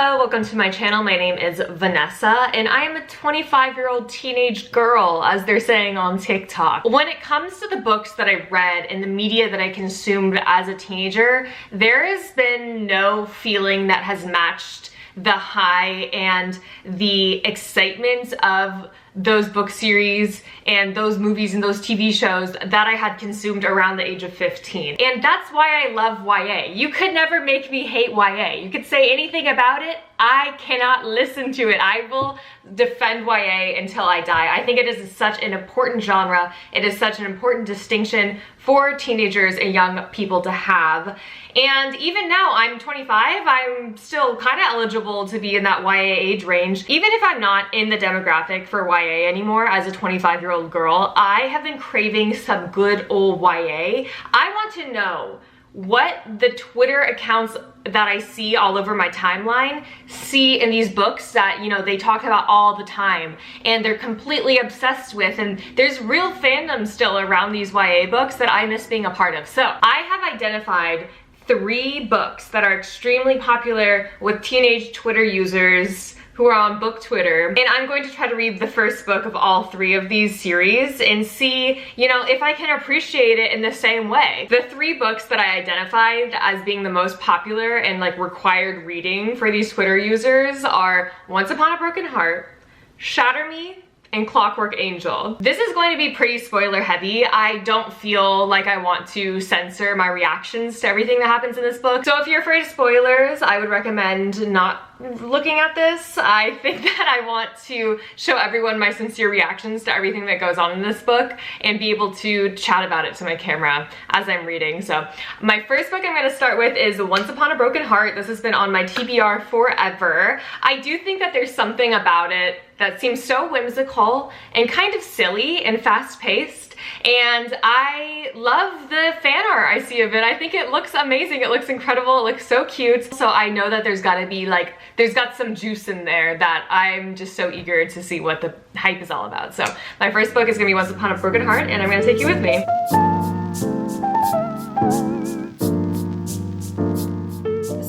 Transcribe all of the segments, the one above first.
Hello, welcome to my channel. My name is Vanessa and I am a 25-year-old teenage girl, as they're saying on TikTok. When it comes to the books that I read and the media that I consumed as a teenager, there has been no feeling that has matched the high and the excitement of those book series and those movies and those TV shows that I had consumed around the age of 15. And that's why I love YA. You could never make me hate YA. You could say anything about it, I cannot listen to it. I will defend YA until I die. I think it is such an important genre. It is such an important distinction for teenagers and young people to have. And even now, I'm 25, I'm still kind of eligible to be in that YA age range. Even if I'm not in the demographic for YA anymore as a 25-year-old girl, I have been craving some good old YA. I want to know what the Twitter accounts that I see all over my timeline see in these books that, you know, they talk about all the time and they're completely obsessed with, and there's real fandom still around these YA books that I miss being a part of. So I have identified 3 books that are extremely popular with teenage Twitter users who are on book Twitter, and I'm going to try to read the first book of all 3 of these series and see, you know, if I can appreciate it in the same way. The 3 books that I identified as being the most popular and like required reading for these Twitter users are Once Upon a Broken Heart, Shatter Me, and Clockwork Angel. This is going to be pretty spoiler heavy. I don't feel like I want to censor my reactions to everything that happens in this book. So if you're afraid of spoilers, I would recommend not looking at this. I think that I want to show everyone my sincere reactions to everything that goes on in this book and be able to chat about it to my camera as I'm reading. So my first book I'm going to start with is Once Upon a Broken Heart. This has been on my TBR forever. I do think that there's something about it that seems so whimsical and kind of silly and fast-paced, and I love the fan art I see of it. I think it looks amazing, it looks incredible, it looks so cute. So I know that there's gotta be like, there's got some juice in there that I'm just so eager to see what the hype is all about. So my first book is gonna be Once Upon a Broken Heart, and I'm gonna take you with me.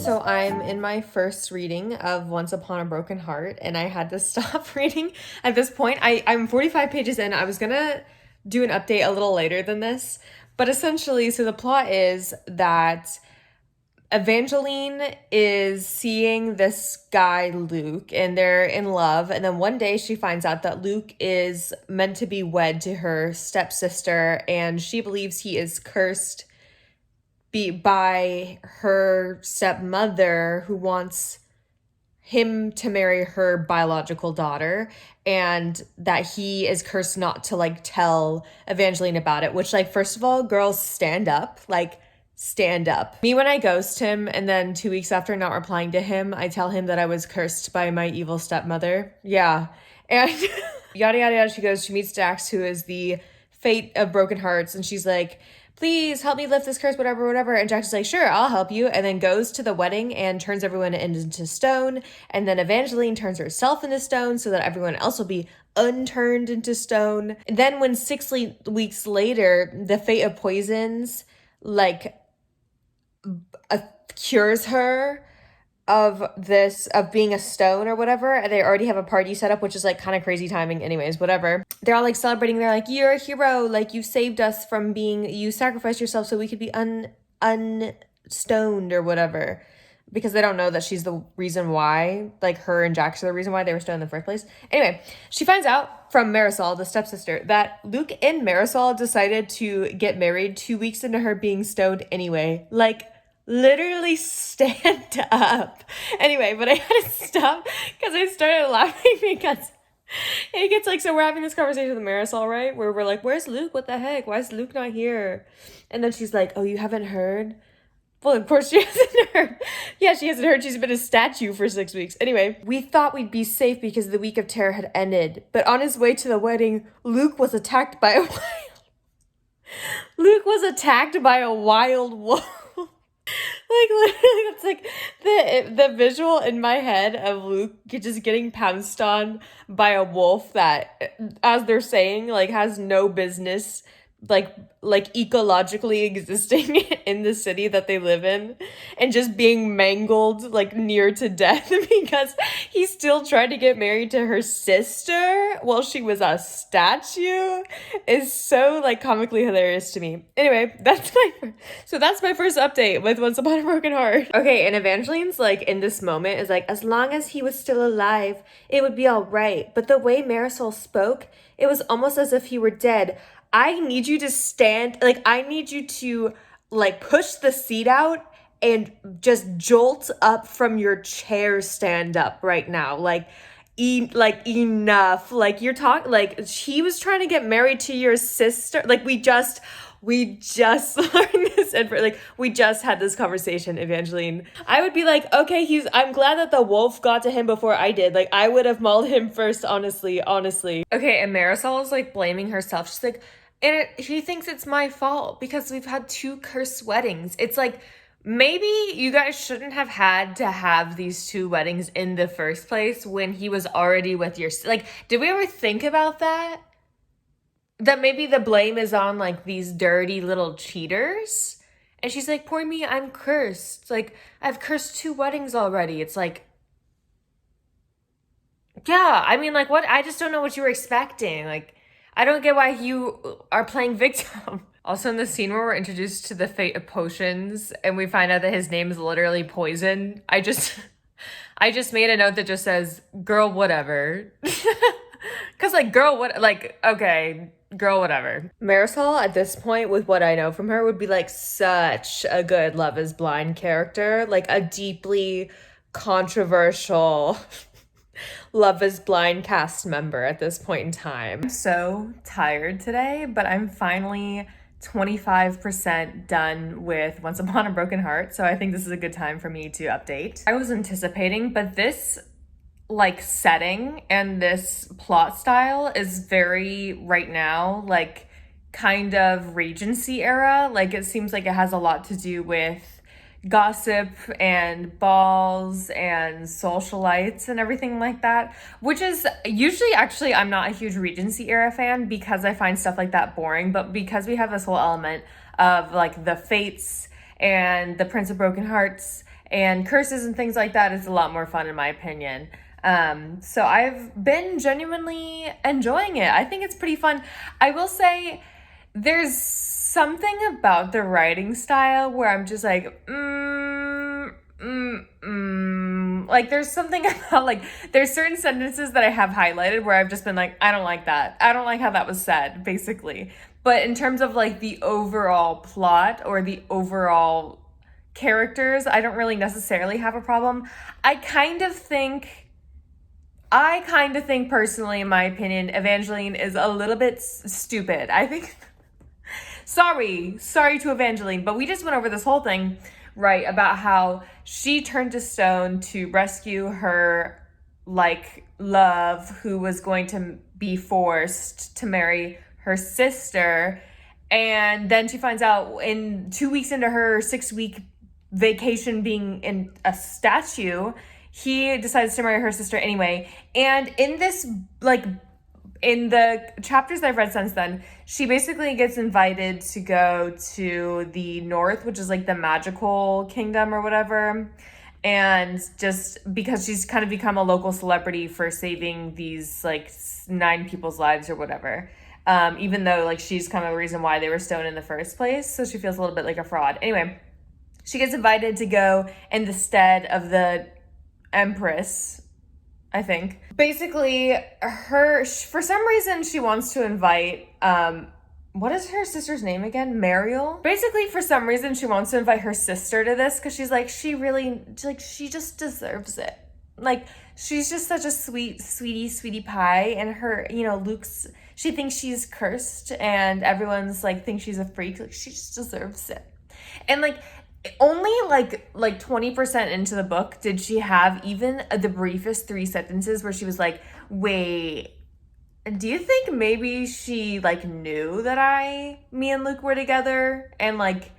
So I'm in my first reading of Once Upon a Broken Heart, and I had to stop reading at this point. I'm 45 pages in. I was gonna do an update a little later than this, but essentially, so the plot is that Evangeline is seeing this guy, Luke, and they're in love, and then one day she finds out that Luke is meant to be wed to her stepsister, and she believes he is cursed by her stepmother, who wants him to marry her biological daughter, and that he is cursed not to like tell Evangeline about it, which, like, first of all, girls, stand up, like stand up. Me, when I ghost him and then 2 weeks after not replying to him, I tell him that I was cursed by my evil stepmother. Yeah. And yada yada yada, she goes, she meets Dax, who is the fate of broken hearts, and she's like, please help me lift this curse, whatever, whatever. And Jax is like, sure, I'll help you. And then goes to the wedding and turns everyone into stone. And then Evangeline turns herself into stone so that everyone else will be unturned into stone. And then when 6 weeks later, the fate of poisons, like, cures her of being a stone or whatever, and they already have a party set up, which is like kind of crazy timing. Anyways, whatever, they're all like celebrating. They're like, you're a hero, like you saved us from being, you sacrificed yourself so we could be unstoned or whatever, because they don't know that she's the reason why, like her and Jax are the reason why they were stoned in the first place. Anyway, she finds out from Marisol, the stepsister, that Luke and Marisol decided to get married 2 weeks into her being stoned anyway. Like, literally stand up. Anyway, but I had to stop because I started laughing because it gets like, so we're having this conversation with Marisol, right? Where we're like, where's Luke? What the heck? Why is Luke not here? And then she's like, oh, you haven't heard? Well, of course she hasn't heard. Yeah, she hasn't heard. She's been a statue for 6 weeks. Anyway, we thought we'd be safe because the week of terror had ended. But on his way to the wedding, Luke was attacked by a wild wolf. Like, literally, that's like the visual in my head of Luke just getting pounced on by a wolf that, as they're saying, like, has no business like ecologically existing in the city that they live in and just being mangled like near to death because he still tried to get married to her sister while she was a statue is so like comically hilarious to me. Anyway, that's my first update with Once Upon a Broken Heart. Okay, and Evangeline's like in this moment is like, as long as he was still alive, it would be all right. But the way Marisol spoke, it was almost as if he were deid. I need you to stand, like, I need you to, like, push the seat out and just jolt up from your chair stand up right now. Like, enough. Like, you're talking, like, he was trying to get married to your sister. Like, we just learned this, and like we just had this conversation, Evangeline. I would be like, okay, I'm glad that the wolf got to him before I did. Like, I would have mauled him first, honestly. Okay, and Marisol is like blaming herself. She's like, he thinks it's my fault because we've had 2 cursed weddings. It's like, maybe you guys shouldn't have had to have these 2 weddings in the first place when he was already with your, like, did we ever think about that? That maybe the blame is on like these dirty little cheaters. And she's like, poor me, I'm cursed. Like, I've cursed 2 weddings already. It's like, yeah, I mean, like, what? I just don't know what you were expecting. Like, I don't get why you are playing victim. Also, in the scene where we're introduced to the fate of potions and we find out that his name is literally Poison, I just made a note that just says, girl, whatever. Because, like, girl, what? Like, okay, girl, whatever. Marisol, at this point, with what I know from her, would be, like, such a good Love is Blind character. Like, a deeply controversial Love is Blind cast member at this point in time. I'm so tired today, but I'm finally 25% done with Once Upon a Broken Heart, so I think this is a good time for me to update. I was anticipating, but this like setting and this plot style is very right now like kind of Regency era. Like, it seems like it has a lot to do with gossip and balls and socialites and everything like that, which is usually, actually, I'm not a huge Regency era fan because I find stuff like that boring, but because we have this whole element of like the fates and the Prince of Broken Hearts and curses and things like that, it's a lot more fun in my opinion. So I've been genuinely enjoying it. I think it's pretty fun. I will say there's something about the writing style where I'm just like, like there's something about like, there's certain sentences that I have highlighted where I've just been like, I don't like that. I don't like how that was said, basically. But in terms of like the overall plot or the overall characters, I don't really necessarily have a problem. I kind of think personally, in my opinion, Evangeline is a little bit stupid. I think, sorry to Evangeline, but we just went over this whole thing, right, about how she turned to stone to rescue her, like, love, who was going to be forced to marry her sister. And then she finds out in 2 weeks into her 6-week vacation being in a statue, he decides to marry her sister anyway. And in this, like, in the chapters that I've read since then, she basically gets invited to go to the north, which is like the magical kingdom or whatever. And just because she's kind of become a local celebrity for saving these like 9 people's lives or whatever. Even though like she's kind of the reason why they were stoned in the first place. So she feels a little bit like a fraud. Anyway, she gets invited to go in the stead of the Empress, I think. Basically, for some reason, she wants to invite, what is her sister's name again? Mariel? Basically, for some reason, she wants to invite her sister to this because she's like, she just deserves it. Like, she's just such a sweetie pie, and her, she thinks she's cursed, and everyone's like, thinks she's a freak. Like, she just deserves it. And like, only like 20% into the book did she have even the briefest 3 sentences where she was like, wait, do you think maybe she like knew that me and Luke were together and like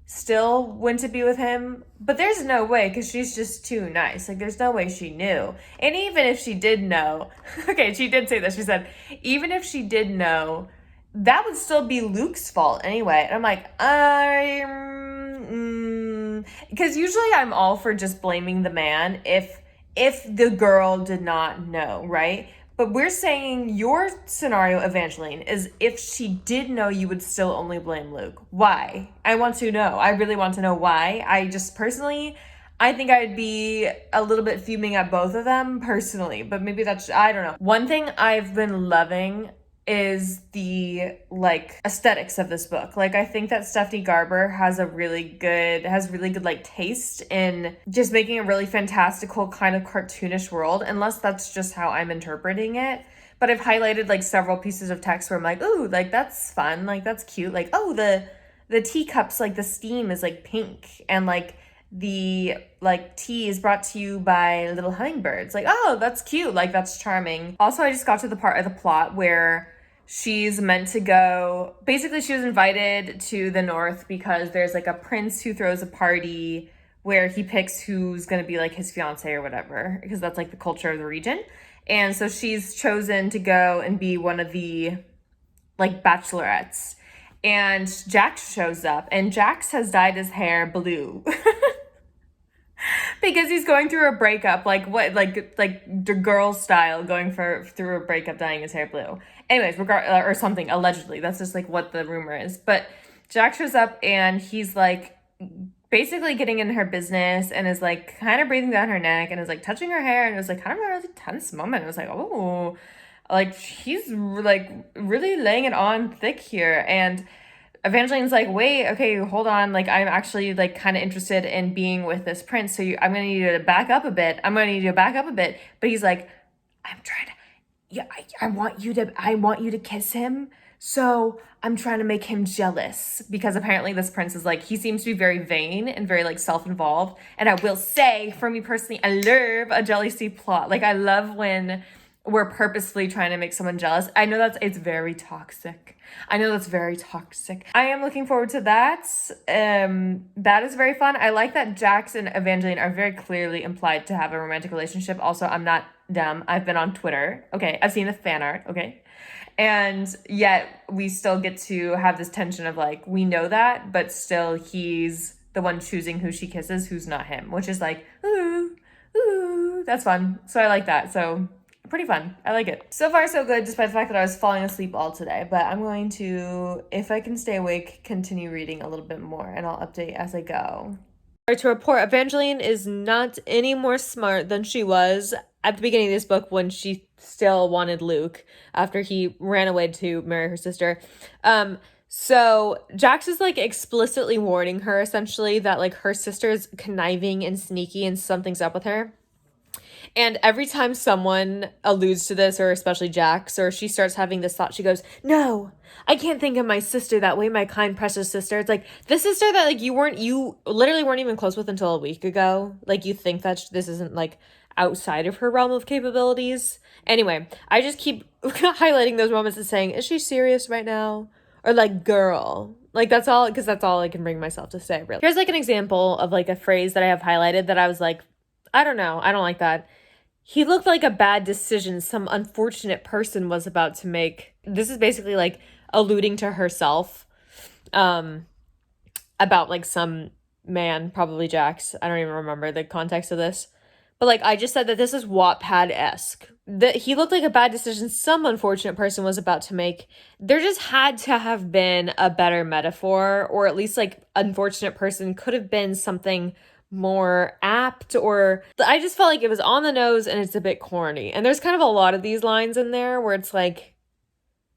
still went to be with him? But there's no way, because she's just too nice. Like, there's no way she knew. And even if she did know, okay, she did say this. She said, even if she did know, that would still be Luke's fault anyway. And I'm like, because usually I'm all for just blaming the man if the girl did not know, right? But we're saying your scenario, Evangeline, is if she did know, you would still only blame Luke. Why? I want to know. I really want to know why. I just personally, I think I'd be a little bit fuming at both of them personally, but maybe that's, I don't know. One thing I've been loving is the like aesthetics of this book. Like I think that Stephanie Garber has really good like taste in just making a really fantastical kind of cartoonish world, unless that's just how I'm interpreting it. But I've highlighted like several pieces of text where I'm like, ooh, like that's fun, like that's cute. Like, oh, the teacups, like the steam is like pink, and like the like tea is brought to you by little hummingbirds. Like, oh, that's cute, like that's charming. Also, I just got to the part of the plot where she's meant to go, basically she was invited to the north because there's like a prince who throws a party where he picks who's going to be like his fiance or whatever, because that's like the culture of the region. And so she's chosen to go and be one of the like bachelorettes, and Jax shows up, and Jax has dyed his hair blue. Because he's going through a breakup, like what, like the girl style, going through a breakup, dyeing his hair blue. Anyways, or something, allegedly. That's just like what the rumor is. But Jack shows up and he's like basically getting in her business and is like kind of breathing down her neck and is like touching her hair, and it was like kind of a really tense moment. It was like, oh, like he's like really laying it on thick here. And Evangeline's like, wait, okay, hold on. Like, I'm actually like kind of interested in being with this prince. So I'm going to need you to back up a bit. But he's like, I'm trying to, yeah, I want you to kiss him. So I'm trying to make him jealous, because apparently this prince is like, he seems to be very vain and very like self-involved. And I will say, for me personally, I love a jealousy plot. Like, I love when we're purposefully trying to make someone jealous. I know it's very toxic. I am looking forward to that. That is very fun. I like that Jax and Evangeline are very clearly implied to have a romantic relationship. Also, I'm not dumb. I've been on Twitter. Okay, I've seen the fan art. Okay. And yet we still get to have this tension of like, we know that, but still he's the one choosing who she kisses, who's not him, which is like, ooh, that's fun. So I like that. So pretty fun. I like it. So far, so good, despite the fact that I was falling asleep all today. But I'm going to, if I can stay awake, continue reading a little bit more, and I'll update as I go. To report, Evangeline is not any more smart than she was at the beginning of this book, when she still wanted Luke after he ran away to marry her sister. So Jax is like explicitly warning her essentially that like her sister's conniving and sneaky and something's up with her. And every time someone alludes to this, or especially Jax, or she starts having this thought, she goes, no, I can't think of my sister that way, my kind, precious sister. It's like, the sister that, like, you literally weren't even close with until a week ago. Like, you think that this isn't, like, outside of her realm of capabilities. Anyway, I just keep highlighting those moments and saying, is she serious right now? Or, like, girl. Like, that's all, because that's all I can bring myself to say, really. Here's, like, an example of, like, a phrase that I have highlighted that I was like, I don't know, I don't like that. He looked like a bad decision some unfortunate person was about to make. This is basically like alluding to herself about like some man, probably Jax. I don't even remember the context of this. But like I just said that this is Wattpad-esque. That he looked like a bad decision some unfortunate person was about to make. There just had to have been a better metaphor, or at least like unfortunate person could have been something more apt, or I just felt like it was on the nose and it's a bit corny. And there's kind of a lot of these lines in there where it's like,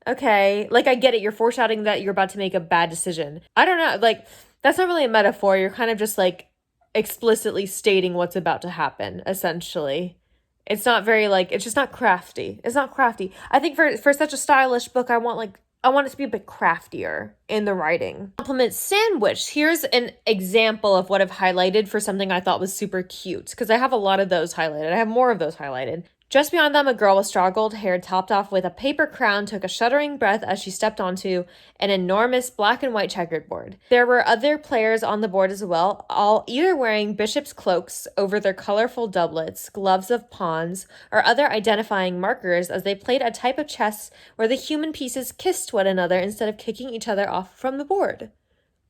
okay, like I get it, you're foreshadowing that you're about to make a bad decision. I don't know, like that's not really a metaphor. You're kind of just like explicitly stating what's about to happen, essentially. It's not very like, it's just not crafty. It's not crafty. I think for such a stylish book, I want it to be a bit craftier in the writing. Compliment sandwich. Here's an example of what I've highlighted for something I thought was super cute, because I have a lot of those highlighted. I have more of those highlighted. Just beyond them, a girl with straw gold hair topped off with a paper crown took a shuddering breath as she stepped onto an enormous black and white checkered board. There were other players on the board as well, all either wearing bishop's cloaks over their colorful doublets, gloves of pawns, or other identifying markers as they played a type of chess where the human pieces kissed one another instead of kicking each other off from the board.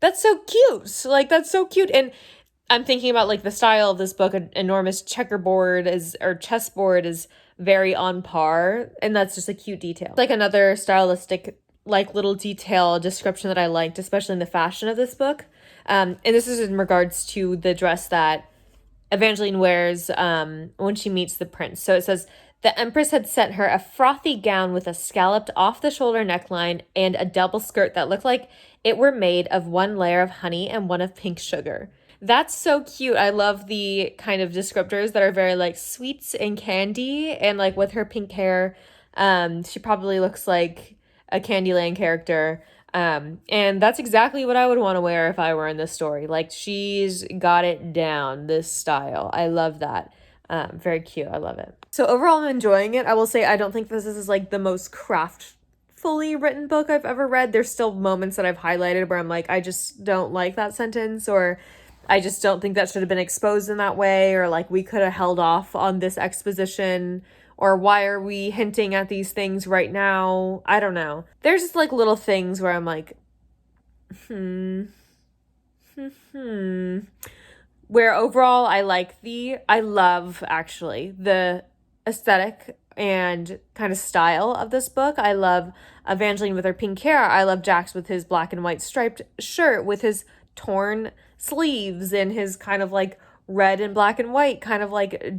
That's so cute. Like, that's so cute. And I'm thinking about like the style of this book. An enormous checkerboard or chessboard is very on par, and that's just a cute detail. Like another stylistic like little detail description that I liked, especially in the fashion of this book. And this is in regards to the dress that Evangeline wears when she meets the prince. So it says, the Empress had sent her a frothy gown with a scalloped off-the-shoulder neckline and a double skirt that looked like it were made of one layer of honey and one of pink sugar. That's so cute. I love the kind of descriptors that are very like sweets and candy, and like with her pink hair, she probably looks like a Candyland character. And that's exactly what I would want to wear if I were in this story. Like, she's got it down, this style. I love that. Very cute. I love it. So overall, I'm enjoying it. I will say I don't think this is like the most craftfully written book I've ever read. There's still moments that I've highlighted where I'm like, I just don't like that sentence, or I just don't think that should have been exposed in that way, or like we could have held off on this exposition, or why are we hinting at these things right now? I don't know. There's just like little things where I'm like, where overall I love actually the aesthetic and kind of style of this book. I love Evangeline with her pink hair. I love Jax with his black and white striped shirt with his torn sleeves and his kind of like red and black and white kind of like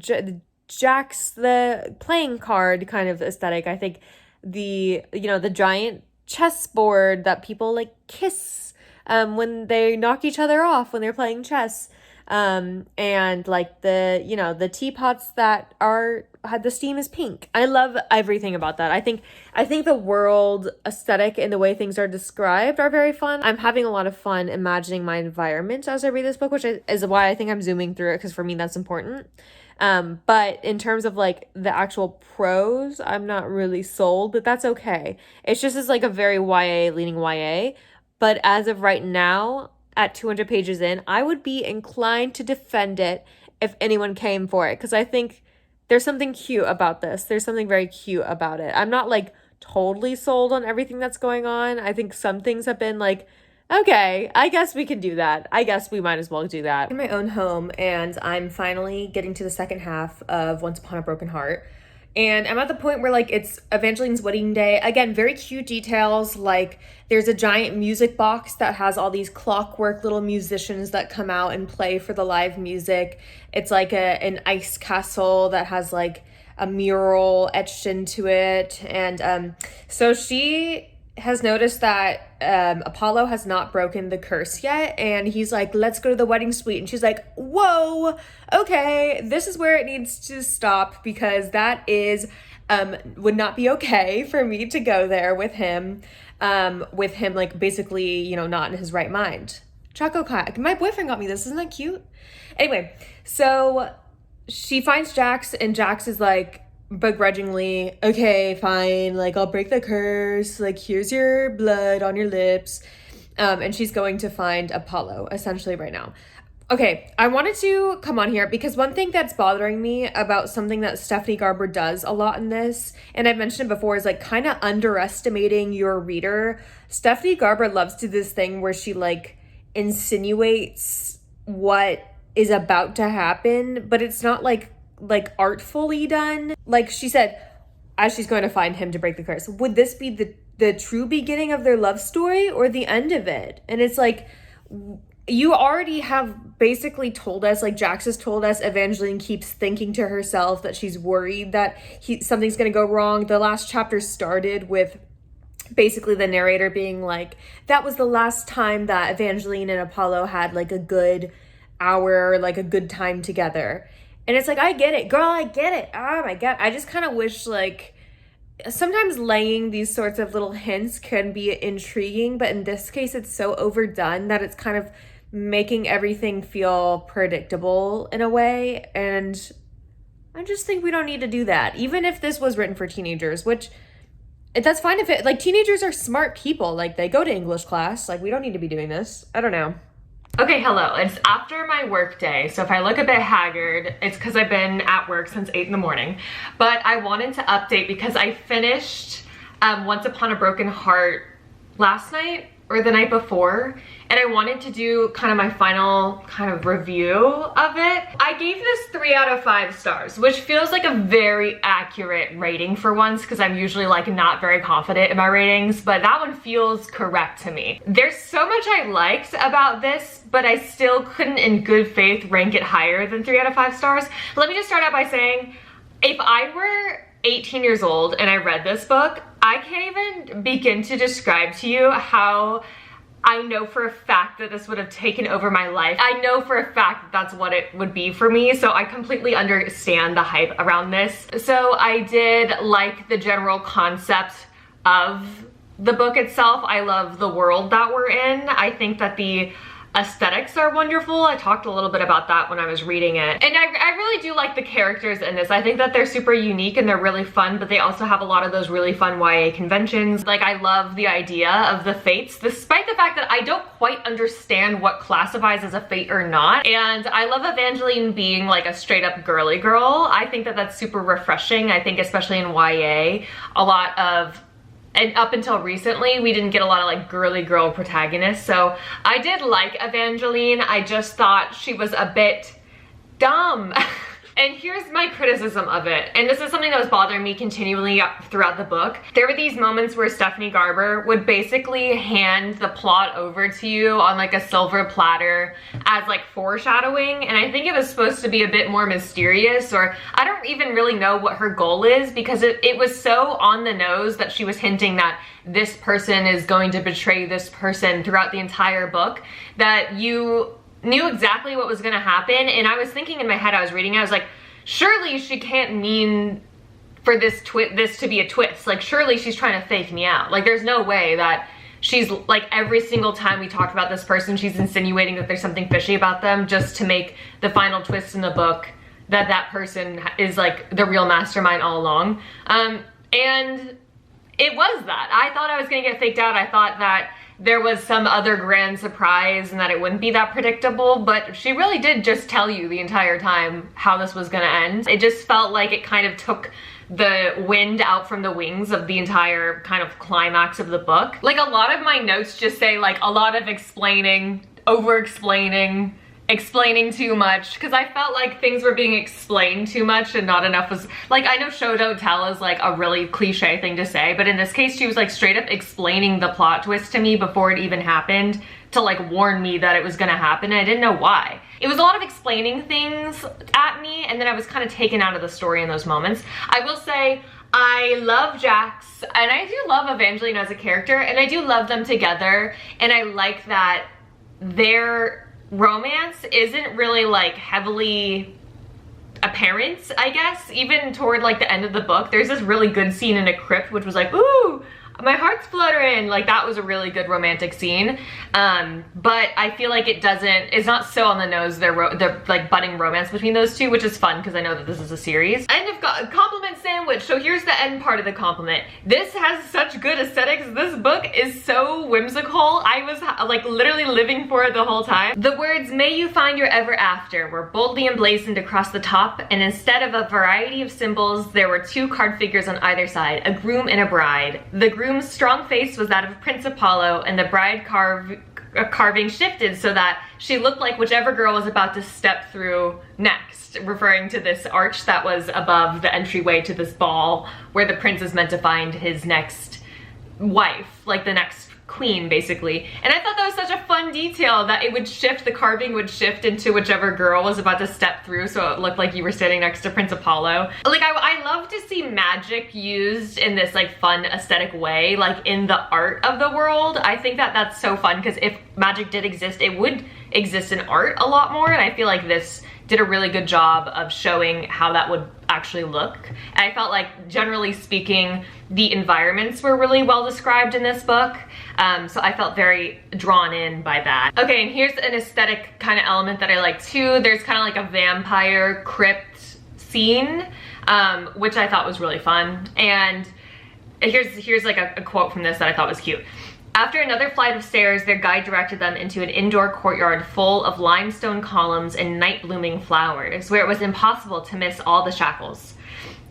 Jax the playing card kind of aesthetic. I think the giant chessboard that people like kiss when they knock each other off when they're playing chess, and like the teapots that had the steam is pink. I love everything about that. I think the world aesthetic and the way things are described are very fun. I'm having a lot of fun imagining my environment as I read this book, which is why I think I'm zooming through it, because for me that's important. But in terms of like the actual prose, I'm not really sold, but that's okay. It's just as like a very YA leaning YA. But as of right now, at 200 pages in, I would be inclined to defend it if anyone came for it, because I think there's something cute about this. There's something very cute about it. I'm not like totally sold on everything that's going on. I think some things have been like, okay, I guess we can do that. I guess we might as well do that. In my own home, and I'm finally getting to the second half of Once Upon a Broken Heart. And I'm at the point where like it's Evangeline's wedding day. Again, very cute details. Like there's a giant music box that has all these clockwork little musicians that come out and play for the live music. It's like an ice castle that has like a mural etched into it. And so she has noticed that Apollo has not broken the curse yet, and he's like, let's go to the wedding suite, and she's like, whoa, okay, this is where it needs to stop, because that is would not be okay for me to go there with him like basically not in his right mind. Choco Kayak, my boyfriend got me this, isn't that cute? Anyway, so she finds Jax, and Jax is like begrudgingly, okay, fine, like I'll break the curse, like here's your blood on your lips, and she's going to find Apollo essentially right now. Okay, I wanted to come on here because one thing that's bothering me about something that Stephanie Garber does a lot in this, and I've mentioned it before, is like kind of underestimating your reader. Stephanie Garber loves to do this thing where she like insinuates what is about to happen, but it's not like artfully done. Like she said, as she's going to find him to break the curse, would this be the true beginning of their love story or the end of it? And it's like, you already have basically told us, like Jax has told us, Evangeline keeps thinking to herself that she's worried that something's going to go wrong. The last chapter started with basically the narrator being like, that was the last time that Evangeline and Apollo had like a good hour, like a good time together. And it's like, I get it, girl, I get it. Oh my God. I just kind of wish like sometimes laying these sorts of little hints can be intriguing, but in this case, it's so overdone that it's kind of making everything feel predictable in a way. And I just think we don't need to do that. Even if this was written for teenagers, which that's fine if it, like, teenagers are smart people. Like, they go to English class. Like, we don't need to be doing this. I don't know. Okay, hello. It's after my work day, so if I look a bit haggard, it's because I've been at work since 8 in the morning. But I wanted to update because I finished Once Upon a Broken Heart last night or the night before, and I wanted to do kind of my final kind of review of it. I gave this 3 out of 5 stars, which feels like a very accurate rating for once, because I'm usually like not very confident in my ratings, but that one feels correct to me. There's so much I liked about this, but I still couldn't in good faith rank it higher than 3 out of 5 stars. Let me just start out by saying, if I were 18 years old and I read this book, I can't even begin to describe to you how I know for a fact that this would have taken over my life. I know for a fact that that's what it would be for me, so I completely understand the hype around this. So I did like the general concept of the book itself. I love the world that we're in. I think that the aesthetics are wonderful. I talked a little bit about that when I was reading it. And I really do like the characters in this. I think that they're super unique and they're really fun, but they also have a lot of those really fun YA conventions. Like, I love the idea of the fates, despite the fact that I don't quite understand what classifies as a fate or not. And I love Evangeline being like a straight up girly girl. I think that that's super refreshing. I think especially in YA, a lot of, and up until recently, we didn't get a lot of like girly girl protagonists. So I did like Evangeline. I just thought she was a bit dumb. And here's my criticism of it. And this is something that was bothering me continually throughout the book. There were these moments where Stephanie Garber would basically hand the plot over to you on like a silver platter as like foreshadowing. And I think it was supposed to be a bit more mysterious, or I don't even really know what her goal is, because it was so on the nose that she was hinting that this person is going to betray this person throughout the entire book, that you knew exactly what was gonna happen. And I was thinking in my head, I was reading it, I was like, surely she can't mean for this to be a twist. Like, surely she's trying to fake me out. Like, there's no way that she's like, every single time we talked about this person, she's insinuating that there's something fishy about them just to make the final twist in the book that that person is like the real mastermind all along. And it was that. I thought I was gonna get faked out. I thought that there was some other grand surprise and that it wouldn't be that predictable, but she really did just tell you the entire time how this was gonna end. It just felt like it kind of took the wind out from the wings of the entire kind of climax of the book. Like, a lot of my notes just say like a lot of explaining, over-explaining, explaining too much, because I felt like things were being explained too much and not enough was, like, I know show don't tell is like a really cliche thing to say, but in this case she was like straight up explaining the plot twist to me before it even happened, to like warn me that it was gonna happen, and I didn't know why. It was a lot of explaining things at me, and then I was kind of taken out of the story in those moments. I will say, I love Jax, and I do love Evangeline as a character, and I do love them together, and I like that their romance isn't really like heavily apparent, I guess. Even toward like the end of the book, there's this really good scene in a crypt which was like, ooh, my heart's fluttering. Like, that was a really good romantic scene. But I feel like it's not so on the nose, the like budding romance between those two, which is fun because I know that this is a series. End of compliment sandwich. So here's the end part of the compliment. This has such good aesthetics. This book is so whimsical. I was like literally living for it the whole time. The words "May you find your ever after" were boldly emblazoned across the top, and instead of a variety of symbols, there were 2 card figures on either side, a groom and a bride. The groom's strong face was that of Prince Apollo, and the bride carving shifted so that she looked like whichever girl was about to step through next, referring to this arch that was above the entryway to this ball where the prince is meant to find his next wife, like the next queen basically. And I thought that was such a fun detail that it would shift, the carving would shift into whichever girl was about to step through, so it looked like you were standing next to Prince Apollo. Like, I love to see magic used in this like fun aesthetic way, like in the art of the world. I think that that's so fun, because if magic did exist, it would exist in art a lot more, and I feel like this did a really good job of showing how that would actually look. And I felt like, generally speaking, the environments were really well described in this book. So I felt very drawn in by that. Okay, and here's an aesthetic kind of element that I like too. There's kind of like a vampire crypt scene, which I thought was really fun. And here's like a quote from this that I thought was cute. After another flight of stairs, their guide directed them into an indoor courtyard full of limestone columns and night-blooming flowers, where it was impossible to miss all the shackles.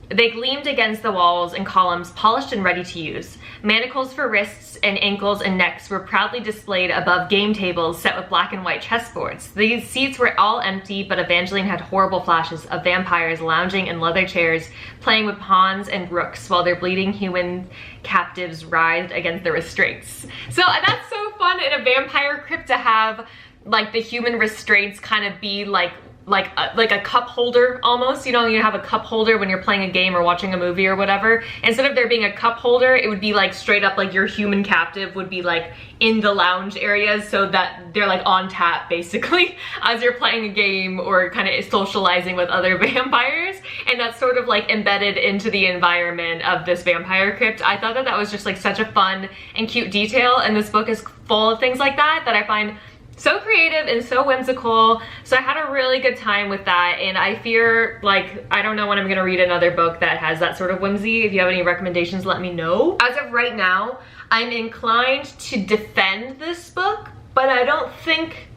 They gleamed against the walls and columns, polished and ready to use. Manacles for wrists and ankles and necks were proudly displayed above game tables set with black and white chessboards. These seats were all empty, but Evangeline had horrible flashes of vampires lounging in leather chairs, playing with pawns and rooks, while their bleeding human captives writhed against the restraints. So that's so fun in a vampire crypt to have like the human restraints kind of be like a cup holder almost. You know, you have a cup holder when you're playing a game or watching a movie or whatever. Instead of there being a cup holder, it would be like straight up like your human captive would be like in the lounge areas, so that they're like on tap basically as you're playing a game or kind of socializing with other vampires. And that's sort of like embedded into the environment of this vampire crypt. I thought that was just like such a fun and cute detail, and this book is full of things like that I find so creative and so whimsical. So I had a really good time with that, and I fear, like, I don't know when I'm gonna read another book that has that sort of whimsy. If you have any recommendations, let me know. As of right now, I'm inclined to defend this book, but I don't think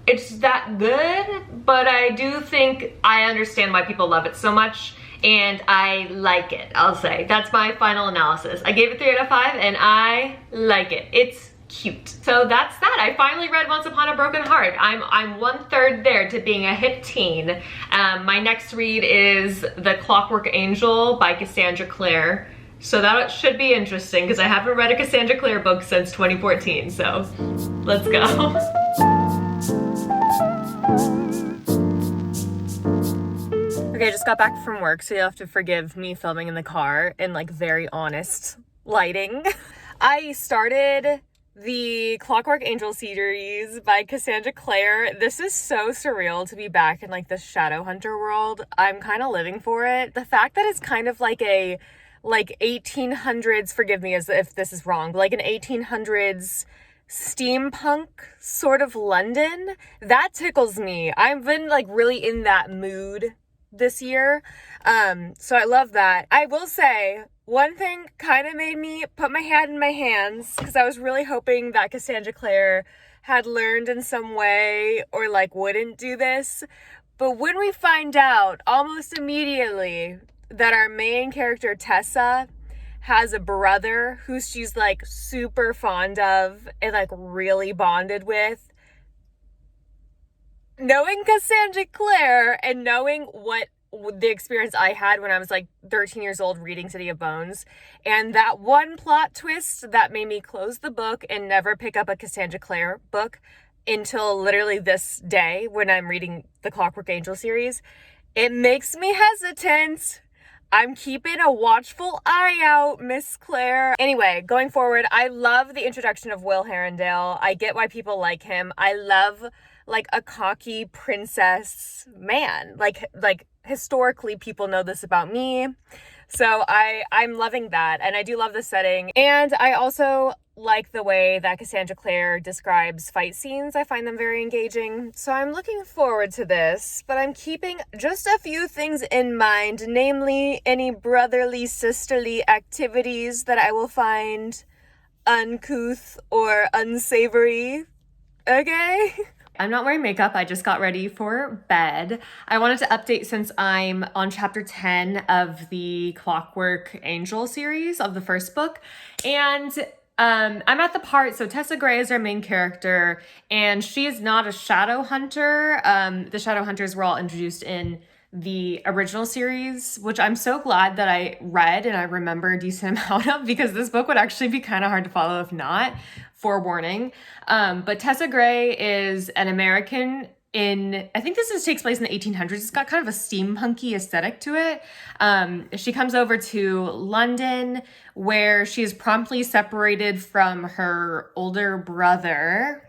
it's that good. But I do think I understand why people love it so much, and I like it, I'll say. That's my final analysis. I gave it 3 out of 5, and I like it. It's cute. So that's that. I finally read Once Upon a Broken Heart. I'm 1/3 there to being a hip teen. My next read is The Clockwork Angel by Cassandra Clare. So that should be interesting because I haven't read a Cassandra Clare book since 2014. So let's go. Okay, I just got back from work, so you'll have to forgive me filming in the car in like very honest lighting. I started the Clockwork Angel series by Cassandra Clare. This is so surreal to be back in like the Shadowhunter world. I'm kind of living for it. The fact that it's kind of like a 1800s, forgive me as if this is wrong, but like an 1800s steampunk sort of London, that tickles me. I've been like really in that mood this year. So I love that. I will say one thing kind of made me put my head in my hands, because I was really hoping that Cassandra Clare had learned in some way or like wouldn't do this. But when we find out almost immediately that our main character Tessa has a brother who she's like super fond of and like really bonded with, knowing Cassandra Clare and knowing what the experience I had when I was like 13 years old reading City of Bones, and that one plot twist that made me close the book and never pick up a Cassandra Clare book until literally this day when I'm reading the Clockwork Angel series, it makes me hesitant. I'm keeping a watchful eye out, Miss Clare. Anyway, going forward, I love the introduction of Will Herondale. I get why people like him. I love like a cocky princess man. Like historically people know this about me. So I'm loving that, and I do love the setting. And I also like the way that Cassandra Clare describes fight scenes. I find them very engaging. So I'm looking forward to this, but I'm keeping just a few things in mind, namely any brotherly, sisterly activities that I will find uncouth or unsavory. Okay? I'm not wearing makeup. I just got ready for bed. I wanted to update since I'm on chapter 10 of the Clockwork Angel series of the first book. And I'm at the part, so Tessa Gray is our main character, and she is not a shadow hunter. The shadow hunters were all introduced in the original series, which I'm so glad that I read and I remember a decent amount of, because this book would actually be kind of hard to follow if not. Forewarning. But Tessa Gray is an American I think takes place in the 1800s. It's got kind of a steampunky aesthetic to it. She comes over to London, where she is promptly separated from her older brother,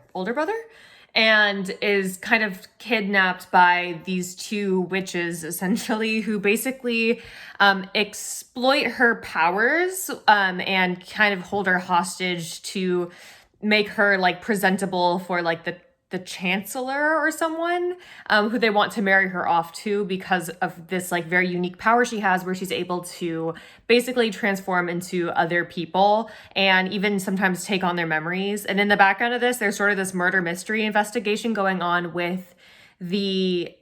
and is kind of kidnapped by these two witches, essentially, who basically exploit her powers and kind of hold her hostage to make her like presentable for like the the chancellor or someone, who they want to marry her off to because of this like very unique power she has where she's able to basically transform into other people and even sometimes take on their memories. And in the background of this, there's sort of this murder mystery investigation going on with the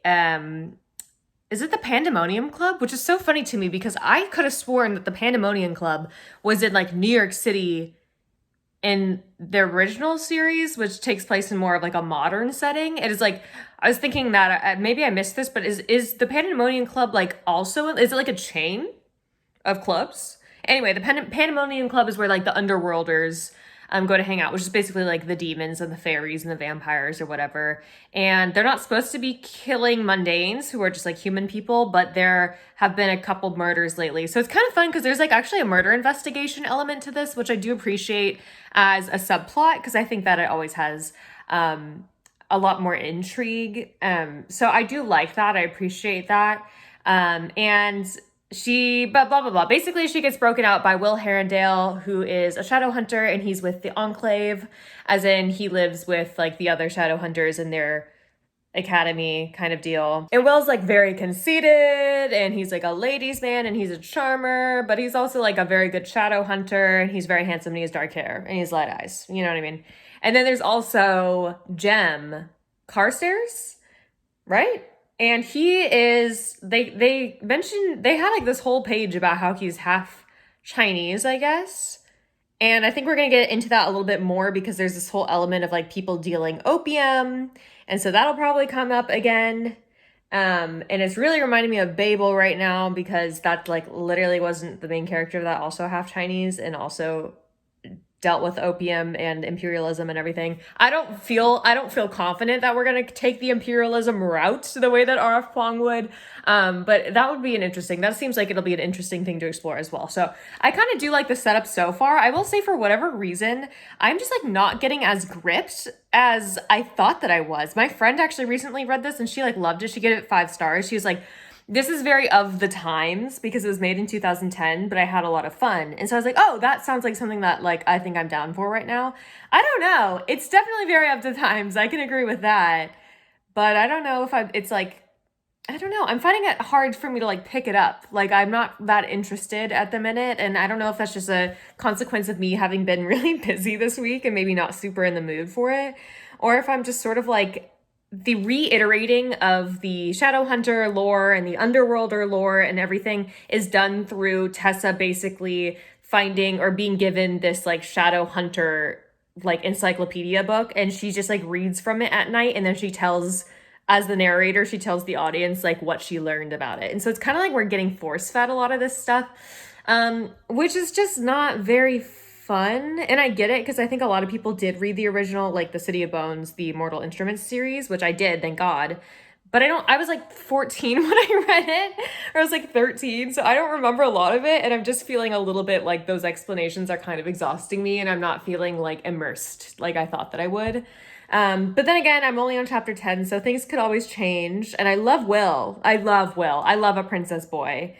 is it the Pandemonium Club? Which is so funny to me because I could have sworn that the Pandemonium Club was in like New York City in the original series, which takes place in more of like a modern setting. It is like, I was thinking that maybe I missed this, but is the Pandemonium Club like also, is it like a chain of clubs? Anyway, the Pandemonium Club is where like the underworlders go to hang out, which is basically like the demons and the fairies and the vampires or whatever. And they're not supposed to be killing mundanes who are just like human people, but there have been a couple murders lately. So it's kind of fun because there's like actually a murder investigation element to this, which I do appreciate as a subplot because I think that it always has a lot more intrigue. So I do like that. I appreciate that. And blah, blah, blah. Basically, she gets broken out by Will Herondale, who is a shadow hunter, and he's with the Enclave, as in he lives with like the other shadow hunters in their academy kind of deal. And Will's like very conceited, and he's like a ladies' man, and he's a charmer, but he's also like a very good shadow hunter, and he's very handsome, and he has dark hair, and he's light eyes. You know what I mean? And then there's also Jem Carstairs, right? And he is, they mentioned, they had like this whole page about how he's half Chinese, I guess. And I think we're going to get into that a little bit more because there's this whole element of like people dealing opium. And so that'll probably come up again. And it's really reminding me of Babel right now because that like literally wasn't the main character that also half Chinese and also dealt with opium and imperialism and everything. I don't feel confident that we're going to take the imperialism route the way that R.F. Kuang would. But that would be that seems like it'll be an interesting thing to explore as well. So I kind of do like the setup so far. I will say for whatever reason, I'm just like not getting as gripped as I thought that I was. My friend actually recently read this and she like loved it. She gave it 5 stars. She was like, this is very of the times because it was made in 2010, but I had a lot of fun. And so I was like, oh, that sounds like something that like I think I'm down for right now. I don't know. It's definitely very of the times. I can agree with that. But I don't know if it's like, I don't know. I'm finding it hard for me to like pick it up. Like I'm not that interested at the minute. And I don't know if that's just a consequence of me having been really busy this week and maybe not super in the mood for it. Or if I'm just sort of like, the reiterating of the Shadowhunter lore and the Underworlder lore and everything is done through Tessa basically finding or being given this like Shadowhunter like encyclopedia book, and she just like reads from it at night, and then she tells, as the narrator, she tells the audience like what she learned about it. And so it's kind of like we're getting force fed a lot of this stuff, which is just not very fun. And I get it because I think a lot of people did read the original, like the City of Bones, the Mortal Instruments series, which I did, thank God. But I was like 14 when I read it, or I was like 13, so I don't remember a lot of it, and I'm just feeling a little bit like those explanations are kind of exhausting me, and I'm not feeling like immersed like I thought that I would. But then again, I'm only on chapter 10, so things could always change, and I love Will. I love a princess boy.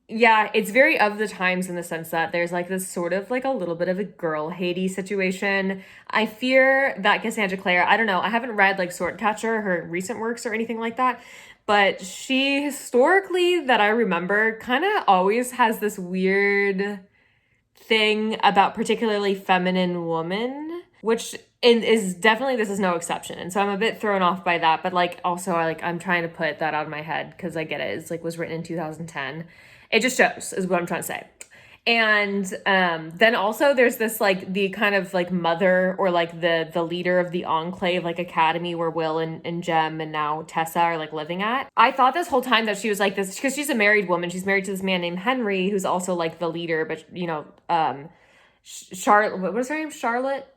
Yeah, it's very of the times in the sense that there's like this sort of like a little bit of a girl Hades situation. I fear that Cassandra Clare, I don't know, I haven't read like Swordcatcher, her recent works or anything like that, but she historically, that I remember, kind of always has this weird thing about particularly feminine woman, which is definitely, this is no exception. And so I'm a bit thrown off by that, but like also I'm trying to put that out of my head because I get it. It's like was written in 2010. It just shows, is what I'm trying to say. And then also there's this like the kind of like mother or like the leader of the Enclave like academy where Will and Jem and now Tessa are like living at. I thought this whole time that she was like this because she's a married woman. She's married to this man named Henry who's also like the leader, but you know, Charlotte, what was her name? Charlotte,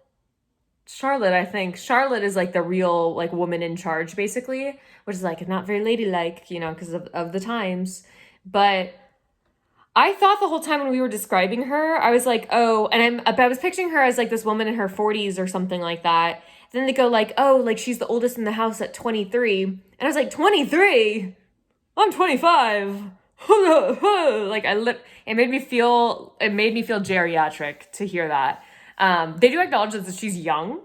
I think. Charlotte is like the real like woman in charge basically, which is like not very ladylike, you know, because of the times. But I thought the whole time when we were describing her, I was like, oh, and I was picturing her as like this woman in her 40s or something like that. Then they go like, oh, like she's the oldest in the house at 23. And I was like, 23? I'm 25. Like it made me feel geriatric to hear that. They do acknowledge that she's young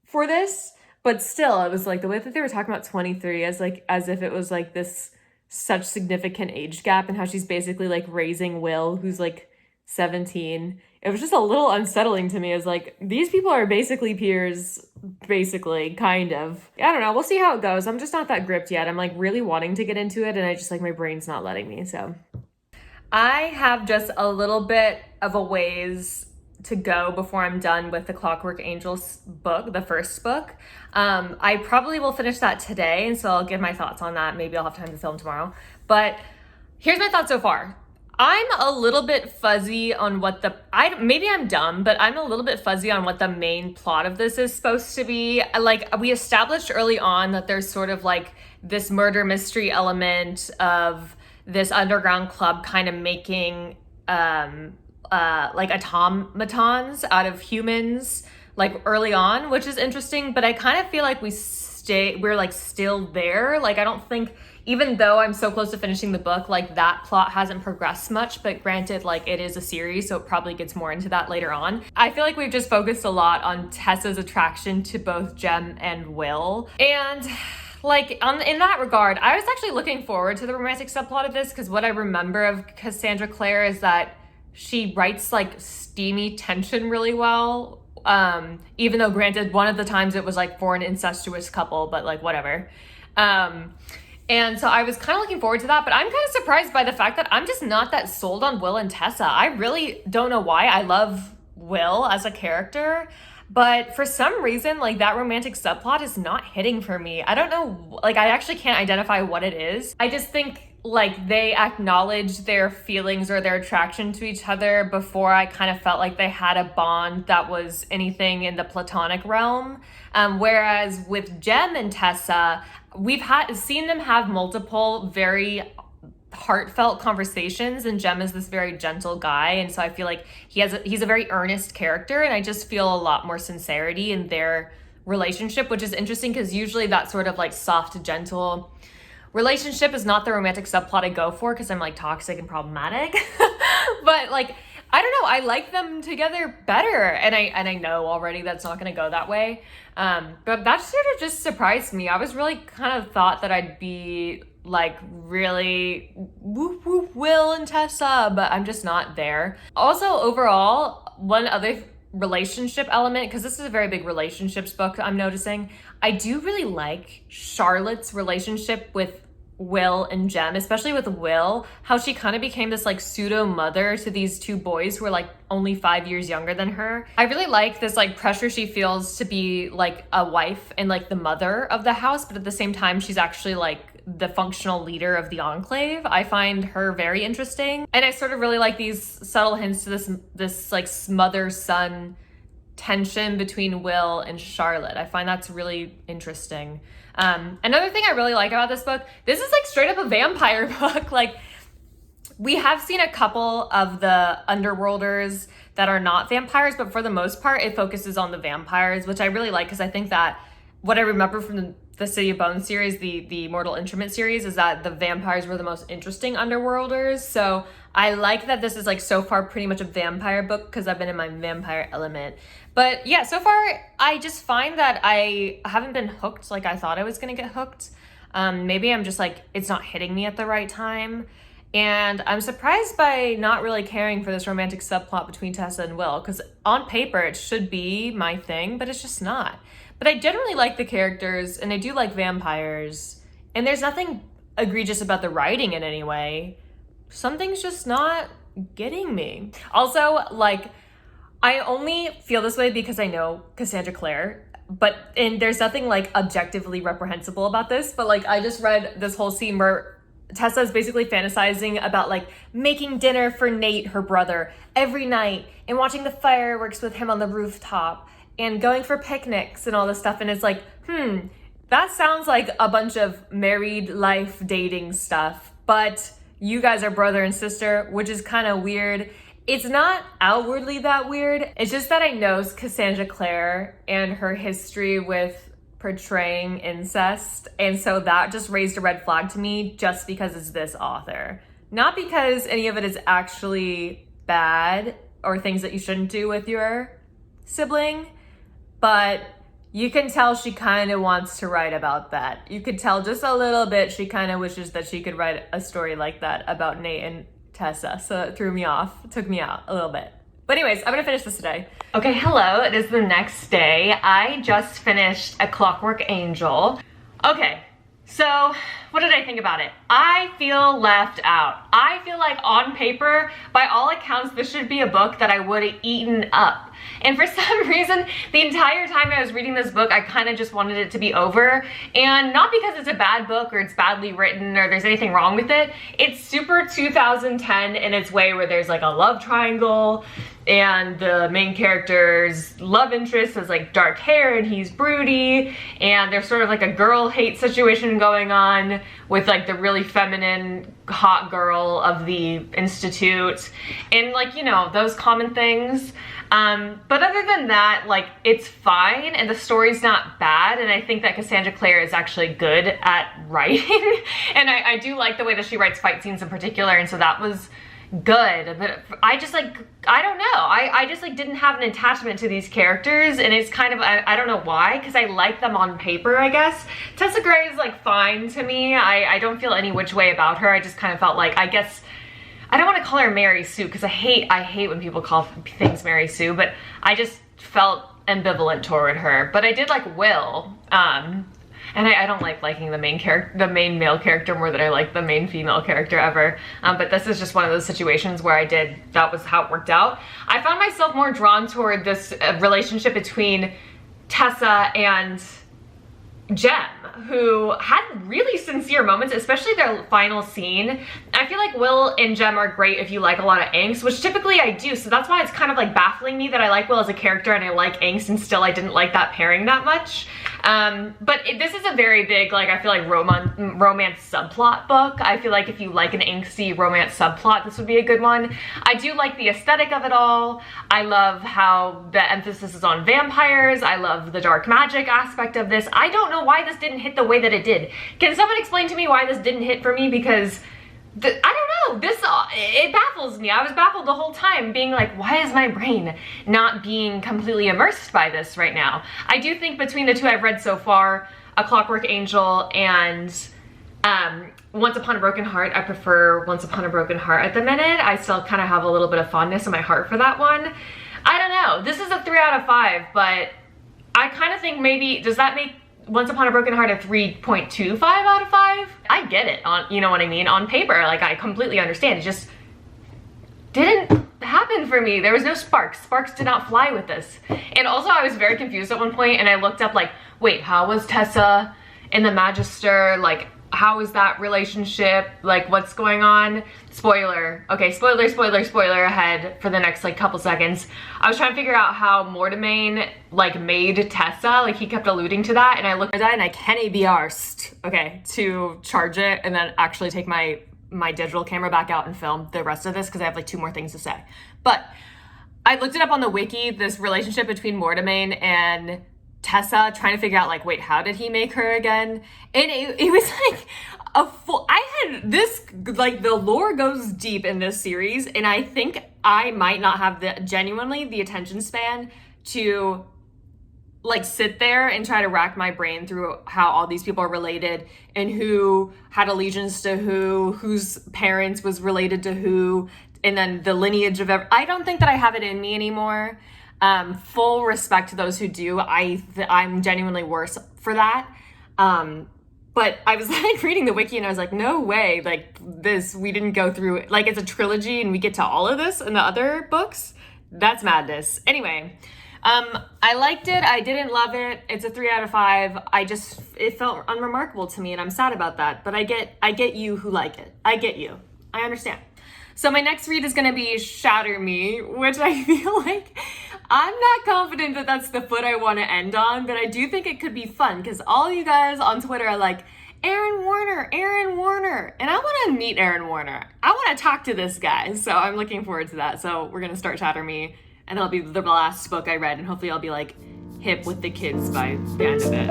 for this, But still, it was like the way that they were talking about 23 as like as if it was like this such significant age gap, and how she's basically like raising Will, who's like 17. It was just a little unsettling to me as like, these people are basically peers, basically, kind of. I don't know. We'll see how it goes. I'm just not that gripped yet. I'm like really wanting to get into it, and I just like my brain's not letting me. So I have just a little bit of a ways to go before I'm done with the Clockwork Angels book, the first book. I probably will finish that today, and so I'll give my thoughts on that. Maybe I'll have time to film tomorrow. But here's my thoughts so far. I'm a little bit fuzzy on what maybe I'm dumb, but I'm a little bit fuzzy on what the main plot of this is supposed to be. Like, we established early on that there's sort of like this murder mystery element of this underground club kind of making like automatons out of humans like early on, which is interesting, but I kind of feel like we're like still there. Like, I don't think, even though I'm so close to finishing the book, like that plot hasn't progressed much, but granted, like it is a series, so it probably gets more into that later on. I feel like we've just focused a lot on Tessa's attraction to both Jem and Will. And like in that regard, I was actually looking forward to the romantic subplot of this, because what I remember of Cassandra Clare is that she writes like steamy tension really well. Even though granted, one of the times it was like for an incestuous couple, but like whatever. And so I was kind of looking forward to that, but I'm kind of surprised by the fact that I'm just not that sold on Will and Tessa. I really don't know why. I love Will as a character, but for some reason, like that romantic subplot is not hitting for me. I don't know, like I actually can't identify what it is. I just think like they acknowledge their feelings or their attraction to each other before I kind of felt like they had a bond that was anything in the platonic realm. Whereas with Jem and Tessa, we've seen them have multiple very heartfelt conversations, and Jem is this very gentle guy, and so I feel like he's a very earnest character, and I just feel a lot more sincerity in their relationship, which is interesting because usually that sort of like soft, gentle relationship is not the romantic subplot I go for, because I'm like toxic and problematic. But like, I don't know, I like them together better, and I know already that's not going to go that way. But that sort of just surprised me. I was really kind of thought that I'd be like really whoop whoop Will and Tessa, but I'm just not there. Also, overall, one other relationship element, because this is a very big relationships book, I'm noticing, I do really like Charlotte's relationship with Will and Jem, especially with Will, how she kind of became this like pseudo mother to these two boys who are like only 5 years younger than her. I really like this like pressure she feels to be like a wife and like the mother of the house, but at the same time she's actually like the functional leader of the enclave. I find her very interesting, and I sort of really like these subtle hints to this like mother-son tension between Will and Charlotte. I find that's really interesting. Another thing I really like about this book, this is like straight up a vampire book. Like, we have seen a couple of the underworlders that are not vampires, but for the most part, it focuses on the vampires, which I really like, because I think that what I remember from the City of Bones series, the Mortal Instrument series, is that the vampires were the most interesting underworlders. So I like that this is like so far pretty much a vampire book, because I've been in my vampire element. But yeah, so far I just find that I haven't been hooked like I thought I was gonna get hooked. Maybe I'm just like, it's not hitting me at the right time. And I'm surprised by not really caring for this romantic subplot between Tessa and Will, because on paper it should be my thing, but it's just not. But I generally like the characters, and I do like vampires, and there's nothing egregious about the writing in any way. Something's just not getting me. Also, like, I only feel this way because I know Cassandra Clare, and there's nothing like objectively reprehensible about this, but like I just read this whole scene where Tessa is basically fantasizing about like making dinner for Nate, her brother, every night, and watching the fireworks with him on the rooftop, and going for picnics and all this stuff. And it's like, that sounds like a bunch of married life dating stuff, but you guys are brother and sister, which is kind of weird. It's not outwardly that weird. It's just that I know Cassandra Clare and her history with portraying incest, and so that just raised a red flag to me, just because it's this author. Not because any of it is actually bad or things that you shouldn't do with your sibling, but You can tell she kind of wants to write about that. You could tell just a little bit she kind of wishes that she could write a story like that about Nate and Tessa. So it threw me off, took me out a little bit. But anyways, I'm gonna finish this today. Okay, hello, it is the next day. I just finished A Clockwork Angel. Okay, so what did I think about it? I feel left out. I feel like on paper, by all accounts, this should be a book that I would have eaten up. And for some reason, the entire time I was reading this book, I kind of just wanted it to be over. And not because it's a bad book or it's badly written or there's anything wrong with it. It's super 2010 in its way, where there's like a love triangle and the main character's love interest has like dark hair and he's broody, and there's sort of like a girl hate situation going on with like the really feminine hot girl of the institute and like, you know, those common things. But other than that, like, it's fine and the story's not bad, and I think that Cassandra Clare is actually good at writing and I do like the way that she writes fight scenes in particular, and so that was good. But I just like, I don't know, I just like didn't have an attachment to these characters, and it's kind of, I don't know why, because I like them on paper, I guess. Tessa Gray is like fine to me. I don't feel any which way about her. I just kind of felt like, I guess, I don't want to call her Mary Sue, because I hate when people call things Mary Sue, but I just felt ambivalent toward her. But I did like Will, and I don't like liking the main male character more than I like the main female character ever. But this is just one of those situations where that was how it worked out. I found myself more drawn toward this relationship between Tessa and Jem, who had really sincere moments, especially their final scene. I feel like Will and Jem are great if you like a lot of angst, which typically I do, so that's why it's kind of like baffling me that I like Will as a character and I like angst, and still I didn't like that pairing that much. But this is a very big, like, I feel like romance subplot book. I feel like if you like an angsty romance subplot, this would be a good one. I do like the aesthetic of it all. I love how the emphasis is on vampires. I love the dark magic aspect of this. I don't know why this didn't hit the way that it did. Can someone explain to me why this didn't hit for me? Because I don't know, it baffles me. I was baffled the whole time, being like, why is my brain not being completely immersed by this right now? I do think between the two I've read so far, A Clockwork Angel and Once Upon a Broken Heart, I prefer Once Upon a Broken Heart at the minute. I still kind of have a little bit of fondness in my heart for that one. I don't know, this is a 3 out of 5, but I kind of think maybe, does that make Once Upon a Broken Heart a 3.25 out of 5? I get it, on, you know what I mean, on paper, like, I completely understand. It just didn't happen for me. There was no sparks. Sparks did not fly with this. And also I was very confused at one point, and I looked up like, wait, how was Tessa and the Magister, like, how is that relationship, like, what's going on? Spoiler, okay, spoiler ahead for the next like couple seconds. I was trying to figure out how Mortimain like made Tessa, like he kept alluding to that, and I looked at that and I can't be arsed, okay, to charge it and then actually take my digital camera back out and film the rest of this, because I have like 2 more things to say. But I looked it up on the wiki, this relationship between Mortimain and Tessa, trying to figure out like, wait, how did he make her again? And it was like I had this, like, the lore goes deep in this series, and I think I might not have genuinely the attention span to like sit there and try to rack my brain through how all these people are related and who had allegiance to whose parents was related to who, and then the lineage of I don't think that I have it in me anymore. Full respect to those who do. I'm genuinely worse for that. But I was like reading the wiki and I was like, no way, like this, we didn't go through, like it's a trilogy and we get to all of this in the other books. That's madness. Anyway, I liked it. I didn't love it. It's a 3 out of 5. It felt unremarkable to me, and I'm sad about that. But I get you who like it. I get you. I understand. So my next read is going to be Shatter Me, which I feel like I'm not confident that that's the foot I want to end on, but I do think it could be fun because all you guys on Twitter are like, Aaron Warner, and I want to meet Aaron Warner. I want to talk to this guy, so I'm looking forward to that. So we're going to start Shatter Me, and it'll be the last book I read, and hopefully I'll be like hip with the kids by the end of it.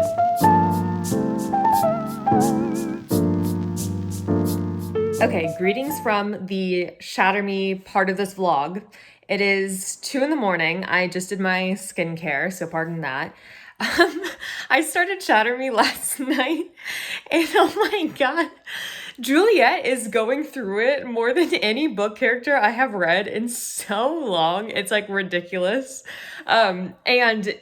Okay, greetings from the Shatter Me part of this vlog. It is 2 a.m. I just did my skincare, so pardon that. Um, I started Shatter Me last night, and oh my god, Juliet is going through it more than any book character I have read in so long. It's like ridiculous. And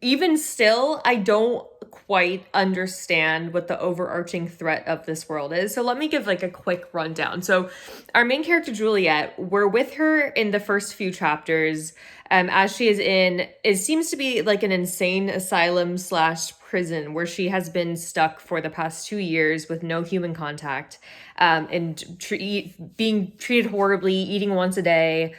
even still, I don't quite understand what the overarching threat of this world is. So let me give like a quick rundown. So our main character Juliet, we're with her in the first few chapters, as she is in, it seems to be like an insane asylum slash prison where she has been stuck for the past 2 years with no human contact, and being treated horribly, eating once a day.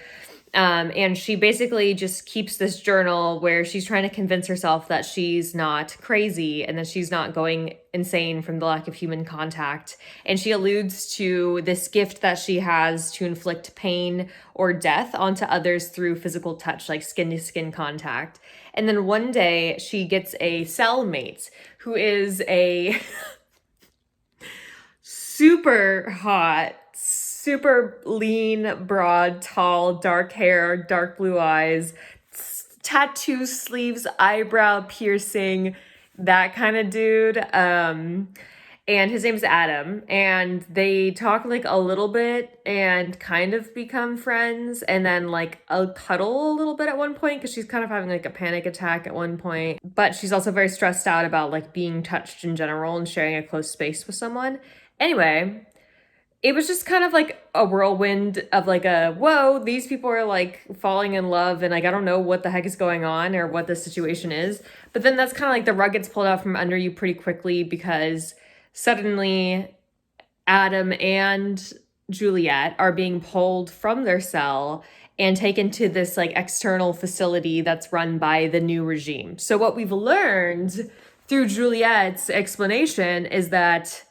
And she basically just keeps this journal where she's trying to convince herself that she's not crazy and that she's not going insane from the lack of human contact. And she alludes to this gift that she has to inflict pain or death onto others through physical touch, like skin to skin contact. And then one day she gets a cellmate who is a super hot, super lean, broad, tall, dark hair, dark blue eyes, tattoo sleeves, eyebrow piercing, that kind of dude. And his name's Adam, and they talk like a little bit and kind of become friends, and then like a cuddle a little bit at one point because she's kind of having like a panic attack at one point, but she's also very stressed out about like being touched in general and sharing a close space with someone. Anyway, it was just kind of like a whirlwind of like a, whoa, these people are like falling in love and like I don't know what the heck is going on or what the situation is. But then that's kind of like the rug gets pulled out from under you pretty quickly because suddenly Adam and Juliet are being pulled from their cell and taken to this like external facility that's run by the new regime. So what we've learned through Juliet's explanation is that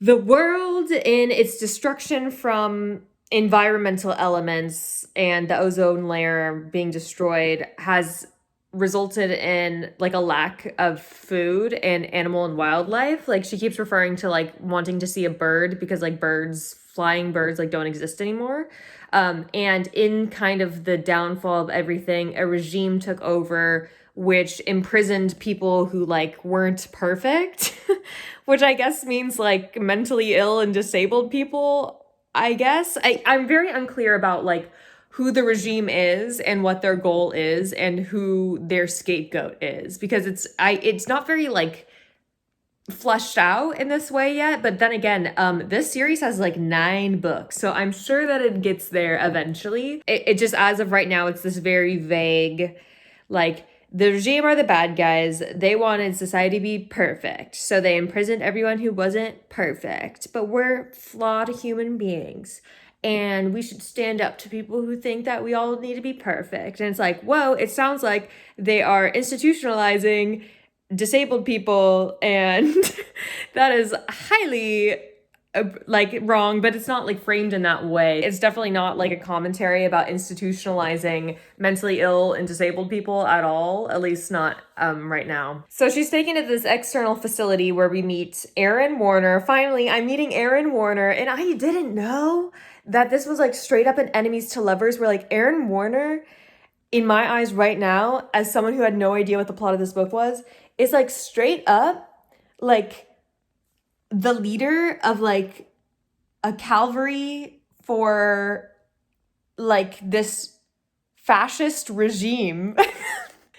the world, in its destruction from environmental elements and the ozone layer being destroyed, has resulted in like a lack of food and animal and wildlife. Like she keeps referring to like wanting to see a bird because like flying birds like don't exist anymore. And in kind of the downfall of everything, a regime took over which imprisoned people who like weren't perfect, which I guess means like mentally ill and disabled people, I guess. I'm very unclear about like who the regime is and what their goal is and who their scapegoat is, because it's not very like fleshed out in this way yet. But then again, this series has like 9 books, so I'm sure that it gets there eventually. It just, as of right now, it's this very vague, like, the regime are the bad guys. They wanted society to be perfect, so they imprisoned everyone who wasn't perfect. But we're flawed human beings, and we should stand up to people who think that we all need to be perfect. And it's like, whoa, it sounds like they are institutionalizing disabled people, and that is highly like wrong, but it's not like framed in that way. It's definitely not like a commentary about institutionalizing mentally ill and disabled people at all, at least not right now. So she's taken to this external facility where we meet Aaron Warner. Finally, I'm meeting Aaron Warner, and I didn't know that this was like straight up an enemies to lovers, where like Aaron Warner, in my eyes right now, as someone who had no idea what the plot of this book was, is like straight up like the leader of like a cavalry for like this fascist regime. And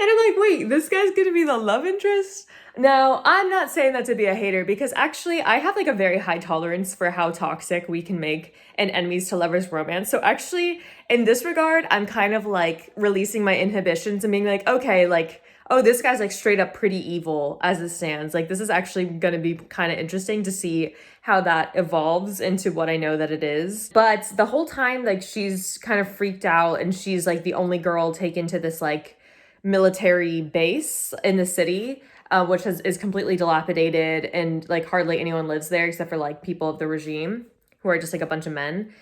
I'm like, wait, this guy's gonna be the love interest? Now, I'm not saying that to be a hater, because actually I have like a very high tolerance for how toxic we can make an enemies to lovers romance. So actually, in this regard, I'm kind of like releasing my inhibitions and being like, okay, like, oh, this guy's like straight up pretty evil as it stands. Like, this is actually going to be kind of interesting to see how that evolves into what I know that it is. But the whole time, like, she's kind of freaked out, and she's like the only girl taken to this like military base in the city, which is completely dilapidated, and like hardly anyone lives there except for like people of the regime who are just like a bunch of men.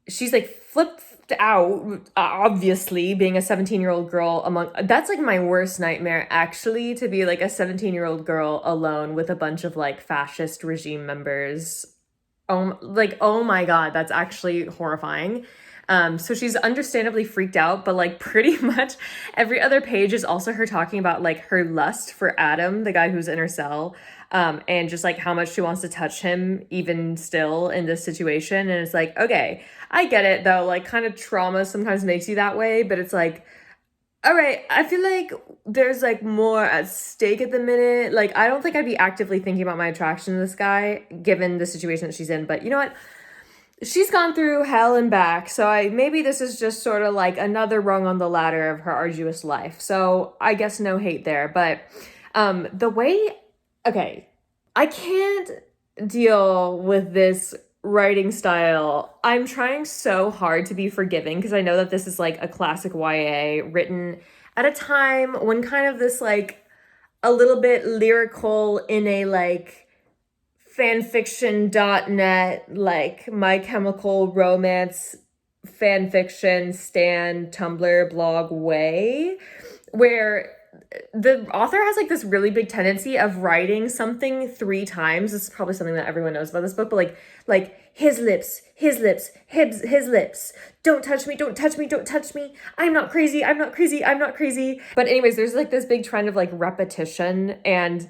She's like flipped out, obviously, being a 17-year-old girl that's like my worst nightmare, actually, to be like a 17-year-old girl alone with a bunch of like fascist regime members Oh my God, that's actually horrifying. So she's understandably freaked out, but like pretty much every other page is also her talking about like her lust for Adam, the guy who's in her cell, and just like how much she wants to touch him even still in this situation. And it's like, okay, I get it though, like kind of trauma sometimes makes you that way, but it's like, all right, I feel like there's like more at stake at the minute. Like, I don't think I'd be actively thinking about my attraction to this guy given the situation that she's in, but you know what? She's gone through hell and back, so maybe this is just sort of like another rung on the ladder of her arduous life. So I guess no hate there, but the way, okay, I can't deal with this writing style. I'm trying so hard to be forgiving because I know that this is like a classic YA written at a time when kind of this like a little bit lyrical in a like fanfiction.net, like My Chemical Romance fanfiction stan Tumblr blog way, where the author has like this really big tendency of writing something 3 times. This is probably something that everyone knows about this book, but like his lips, his lips, his lips. Don't touch me, don't touch me, don't touch me. I'm not crazy, I'm not crazy, I'm not crazy. But anyways, there's like this big trend of like repetition, and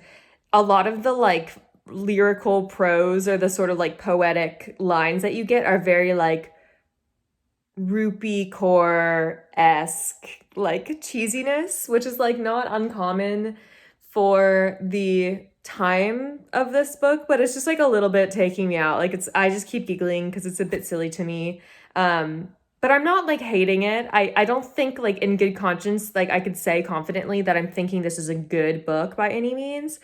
a lot of the like lyrical prose or the sort of like poetic lines that you get are very like Rupee core-esque like cheesiness, which is like not uncommon for the time of this book, but it's just like a little bit taking me out. Like I just keep giggling because it's a bit silly to me. But I'm not like hating it. I don't think like in good conscience, like I could say confidently that I'm thinking this is a good book by any means.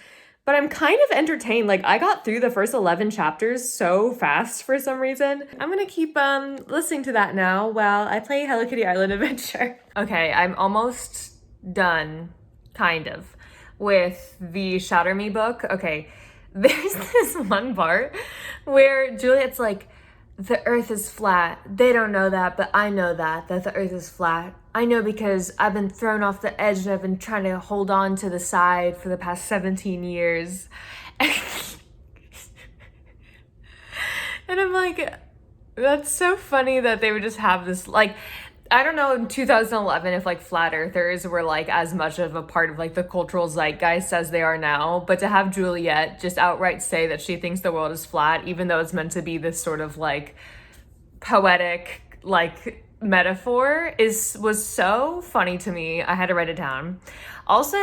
But I'm kind of entertained. Like I got through the first 11 chapters so fast for some reason. I'm gonna keep listening to that now while I play Hello Kitty Island Adventure. Okay, I'm almost done, kind of, with the Shatter Me book. Okay, there's this one part where Juliet's like, the earth is flat. They don't know that, but I know that the earth is flat. I know because I've been thrown off the edge and I've been trying to hold on to the side for the past 17 years. And I'm like, that's so funny that they would just have this, like, I don't know in 2011 if like flat earthers were like as much of a part of like the cultural zeitgeist as they are now, but to have Juliet just outright say that she thinks the world is flat, even though it's meant to be this sort of like poetic like metaphor was so funny to me. I had to write it down. Also,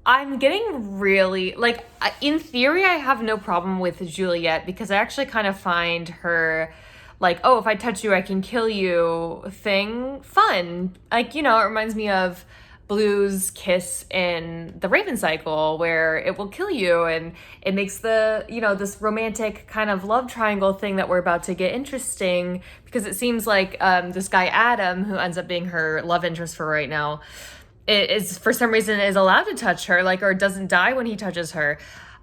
I'm getting really like, in theory I have no problem with Juliet because I actually kind of find her like, oh, if I touch you, I can kill you thing fun. Like, you know, it reminds me of Blue's kiss in the Raven Cycle where it will kill you, and it makes the, you know, this romantic kind of love triangle thing that we're about to get interesting because it seems like this guy Adam, who ends up being her love interest for right now, is for some reason is allowed to touch her, like, or doesn't die when he touches her.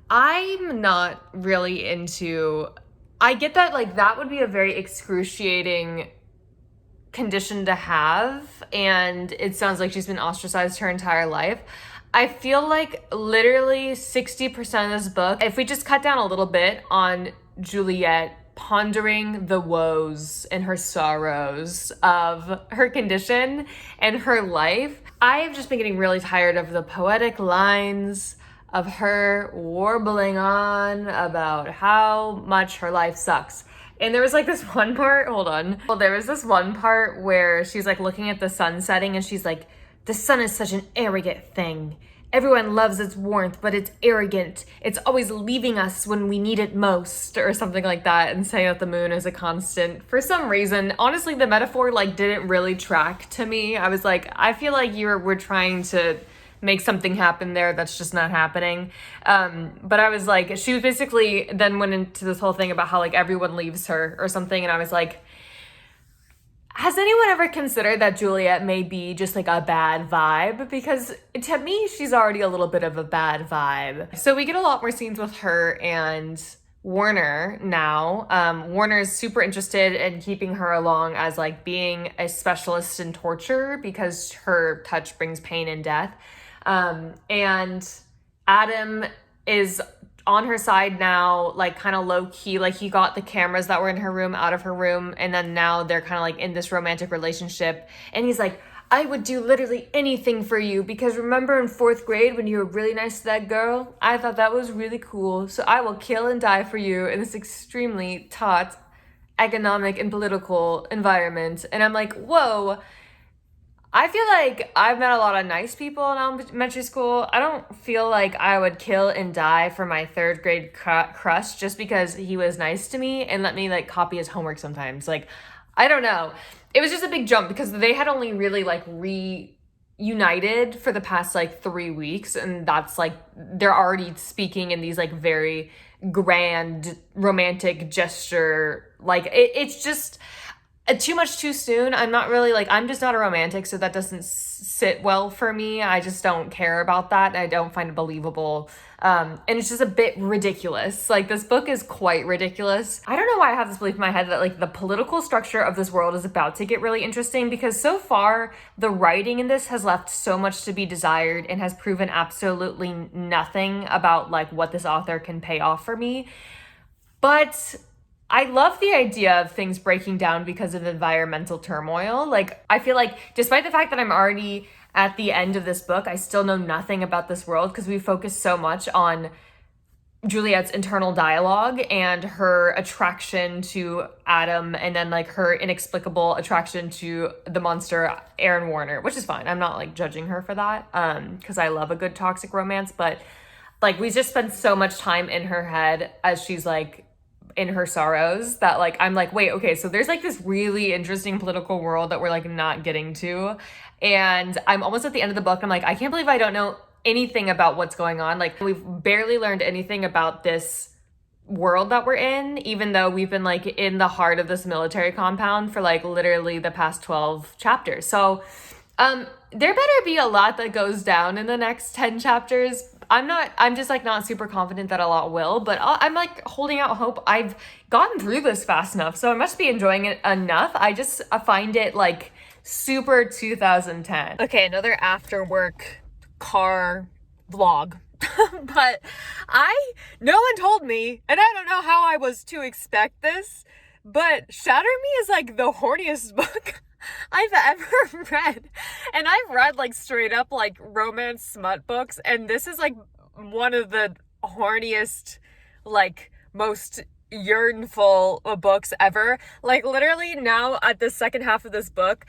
I'm not really into... I get that, like, that would be a very excruciating condition to have, and it sounds like she's been ostracized her entire life. I feel like literally 60% of this book, if we just cut down a little bit on Juliet pondering the woes and her sorrows of her condition and her life, I have just been getting really tired of the poetic lines of her warbling on about how much her life sucks. And there was like this one part, there was this one part where she's like looking at the sun setting and she's like, the sun is such an arrogant thing. Everyone loves its warmth, but it's arrogant. It's always leaving us when we need it most, or something like that, and saying that the moon is a constant. For some reason, honestly, the metaphor like didn't really track to me. I was like, I feel like we're trying to make something happen there that's just not happening. But I was like, she was basically then went into this whole thing about how like everyone leaves her or something, and I was like, has anyone ever considered that Juliet may be just like a bad vibe? Because to me, she's already a little bit of a bad vibe. So we get a lot more scenes with her and Warner now. Warner's super interested in keeping her along as like being a specialist in torture because her touch brings pain and death. And Adam is on her side now, like kind of low key, like he got the cameras that were in her room out of her room, and then now they're kind of like in this romantic relationship, and he's like, I would do literally anything for you because remember in 4th grade when you were really nice to that girl? I thought that was really cool, so I will kill and die for you in this extremely taut economic and political environment. And I'm like, whoa, I feel like I've met a lot of nice people in elementary school. I don't feel like I would kill and die for my 3rd grade crush just because he was nice to me and let me like copy his homework sometimes. Like, I don't know. It was just a big jump because they had only really like reunited for the past like 3 weeks, and that's like they're already speaking in these like very grand romantic gesture. Like it's just too much too soon. I'm not really like, I'm just not a romantic, so that doesn't sit well for me. I just don't care about that. I don't find it believable. And it's just a bit ridiculous. Like, this book is quite ridiculous. I don't know why I have this belief in my head that like the political structure of this world is about to get really interesting, because so far the writing in this has left so much to be desired and has proven absolutely nothing about like what this author can pay off for me. But I love the idea of things breaking down because of environmental turmoil. Like, I feel like despite the fact that I'm already at the end of this book, I still know nothing about this world because we focus so much on Juliet's internal dialogue and her attraction to Adam, and then like her inexplicable attraction to the monster Aaron Warner, which is fine. I'm not like judging her for that because I love a good toxic romance, but like we just spend so much time in her head as she's like in her sorrows that like I'm like, wait, okay, so there's like this really interesting political world that we're like not getting to, and I'm almost at the end of the book. I'm like, I can't believe I don't know anything about what's going on. Like, we've barely learned anything about this world that we're in, even though we've been like in the heart of this military compound for like literally the past 12 chapters. So there better be a lot that goes down in the next 10 chapters. I'm just like not super confident that a lot will, but I'm like holding out hope. I've gotten through this fast enough, so I must be enjoying it enough. I just find it like super 2010. Okay, another after work car vlog. But no one told me, and I don't know how I was to expect this, but Shatter Me is like the horniest book I've ever read. And I've read like straight up like romance smut books, and this is like one of the horniest, like most yearnful books ever. Like, literally now at the second half of this book,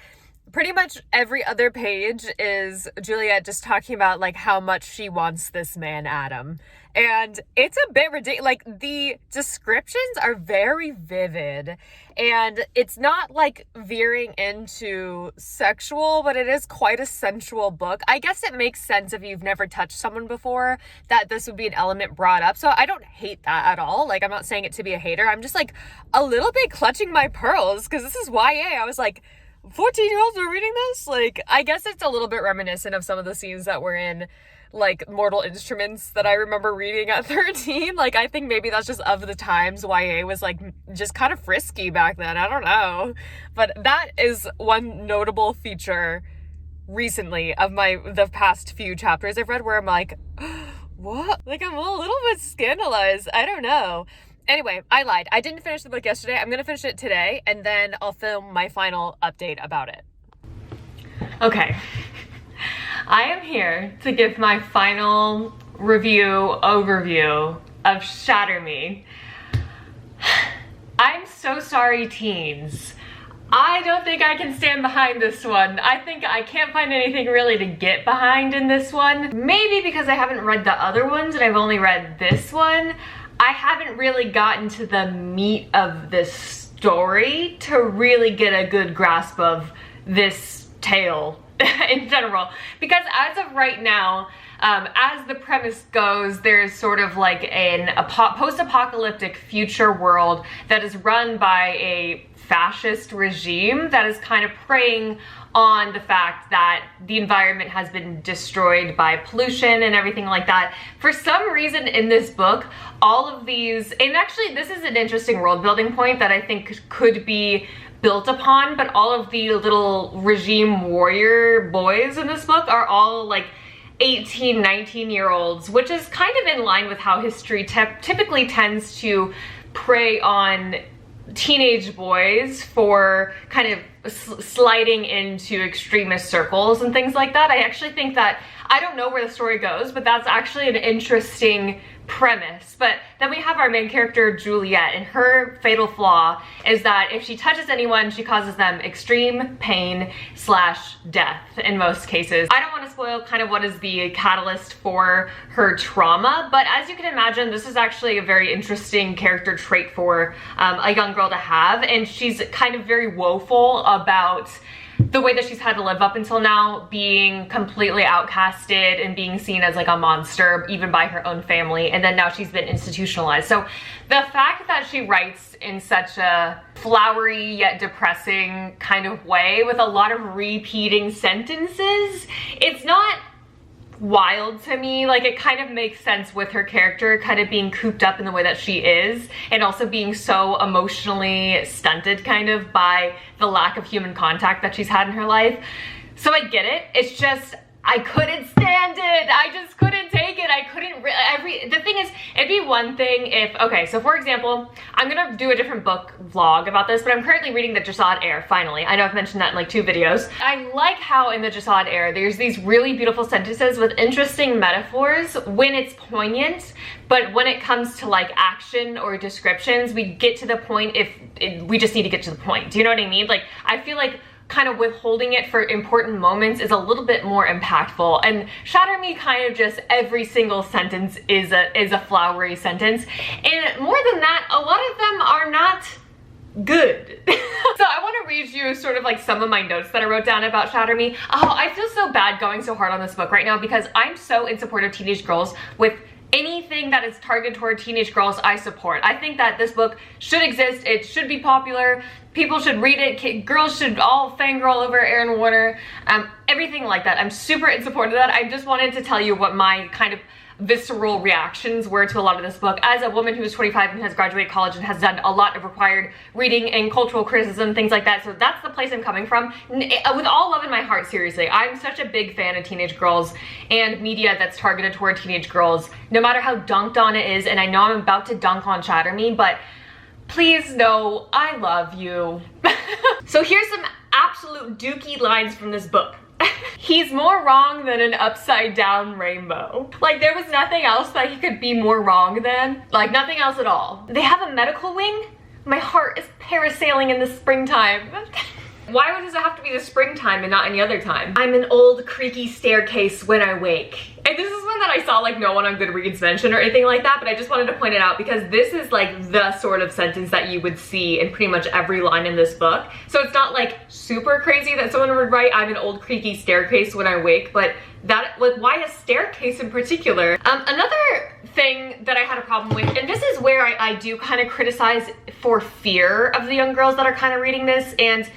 pretty much every other page is Juliet just talking about like how much she wants this man Adam. And it's a bit ridiculous. Like, the descriptions are very vivid, and it's not like veering into sexual, but it is quite a sensual book. I guess it makes sense if you've never touched someone before that this would be an element brought up. So I don't hate that at all. Like, I'm not saying it to be a hater. I'm just like a little bit clutching my pearls because this is YA. I was like, 14-year-olds are reading this? Like, I guess it's a little bit reminiscent of some of the scenes that were in like Mortal Instruments that I remember reading at 13. Like, I think maybe that's just of the times. YA was like just kind of frisky back then. I don't know. But that is one notable feature recently of the past few chapters I've read where I'm like, what? Like, I'm a little bit scandalized. I don't know. Anyway, I lied. I didn't finish the book yesterday. I'm going to finish it today, and then I'll film my final update about it. Okay. I am here to give my final overview of Shatter Me. I'm so sorry, teens. I don't think I can stand behind this one. I think I can't find anything really to get behind in this one. Maybe because I haven't read the other ones and I've only read this one. I haven't really gotten to the meat of this story to really get a good grasp of this tale in general. Because as of right now, as the premise goes, there's sort of like a post-apocalyptic future world that is run by a fascist regime that is kind of preying on the fact that the environment has been destroyed by pollution and everything like that. For some reason in this book, all of these, and actually this is an interesting world building point that I think could be built upon, but all of the little regime warrior boys in this book are all like 18, 19-year-olds, which is kind of in line with how history typically tends to prey on teenage boys for kind of sliding into extremist circles and things like that. I actually think that, I don't know where the story goes, but that's actually an interesting premise. But then we have our main character, Juliet, and her fatal flaw is that if she touches anyone, she causes them extreme pain / death in most cases. I don't want to spoil kind of what is the catalyst for her trauma, but as you can imagine, this is actually a very interesting character trait for a young girl to have, and she's kind of very woeful about the way that she's had to live up until now, being completely outcasted and being seen as like a monster even by her own family, and then now she's been institutionalized. So the fact that she writes in such a flowery yet depressing kind of way with a lot of repeating sentences, it's not wild to me. Like, it kind of makes sense with her character kind of being cooped up in the way that she is, and also being so emotionally stunted kind of by the lack of human contact that she's had in her life. So I get it. It's just, I couldn't stand it. I just couldn't take it. I couldn't the thing is, it'd be one thing if, okay, so for example, I'm gonna do a different book vlog about this, but I'm currently reading The Jihad Heir, finally. I know I've mentioned that in like 2 videos. I like how in The Jihad Heir, there's these really beautiful sentences with interesting metaphors when it's poignant, but when it comes to like action or descriptions, we get to the point we just need to get to the point. Do you know what I mean? Like, I feel like kind of withholding it for important moments is a little bit more impactful, and Shatter Me kind of just every single sentence is a flowery sentence, and more than that, a lot of them are not good. So I want to read you sort of like some of my notes that I wrote down about Shatter Me. Oh, I feel so bad going so hard on this book right now because I'm so in support of teenage girls. With anything that is targeted toward teenage girls, I support. I think that this book should exist. It should be popular. People should read it. Girls should all fangirl over Aaron Warner. Everything like that. I'm super in support of that. I just wanted to tell you what my kind of visceral reactions were to a lot of this book as a woman who is 25 and has graduated college and has done a lot of required reading and cultural criticism, things like that. So that's the place I'm coming from. With all love in my heart, seriously. I'm such a big fan of teenage girls and media that's targeted toward teenage girls, no matter how dunked on it is. And I know I'm about to dunk on Shatter Me, but please know I love you. So here's some absolute dookie lines from this book. He's more wrong than an upside down rainbow. Like, there was nothing else that he could be more wrong than. Like, nothing else at all. They have a medical wing? My heart is parasailing in the springtime. Why does it have to be the springtime and not any other time? I'm an old creaky staircase when I wake. And this is one that I saw like no one on Goodreads mention or anything like that, but I just wanted to point it out because this is like the sort of sentence that you would see in pretty much every line in this book. So it's not like super crazy that someone would write, I'm an old creaky staircase when I wake, but that, like, why a staircase in particular? Another thing that I had a problem with, and this is where I do kind of criticize for fear of the young girls that are kind of reading this, and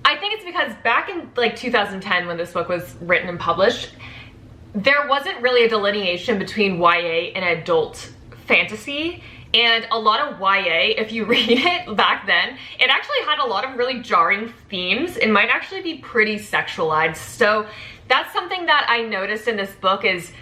I think it's because back in like 2010 when this book was written and published, there wasn't really a delineation between YA and adult fantasy. And a lot of YA, if you read it back then, it actually had a lot of really jarring themes and might actually be pretty sexualized. So that's something that I noticed in this book is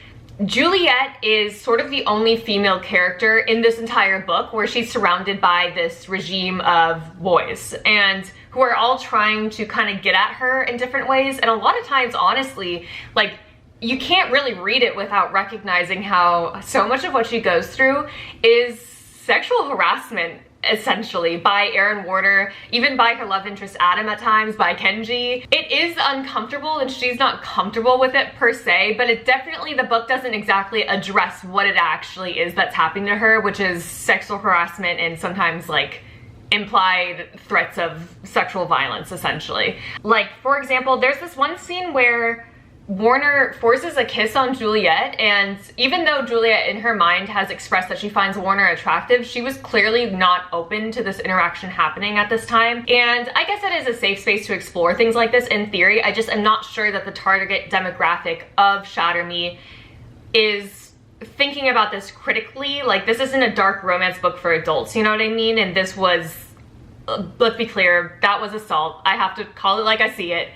Juliet is sort of the only female character in this entire book where she's surrounded by this regime of boys and who are all trying to kind of get at her in different ways. And a lot of times, honestly, like, you can't really read it without recognizing how so much of what she goes through is sexual harassment, essentially, by Aaron Warner, even by her love interest Adam at times, by Kenji. It is uncomfortable and she's not comfortable with it per se, but it definitely, the book doesn't exactly address what it actually is that's happening to her, which is sexual harassment and sometimes like implied threats of sexual violence, essentially. Like, for example, there's this one scene where Warner forces a kiss on Juliet, and even though Juliet in her mind has expressed that she finds Warner attractive, she was clearly not open to this interaction happening at this time. And I guess it is a safe space to explore things like this in theory. I just am not sure that the target demographic of Shatter Me is thinking about this critically. Like, this isn't a dark romance book for adults, you know what I mean? And this was let's be clear, that was assault. I have to call it like I see it.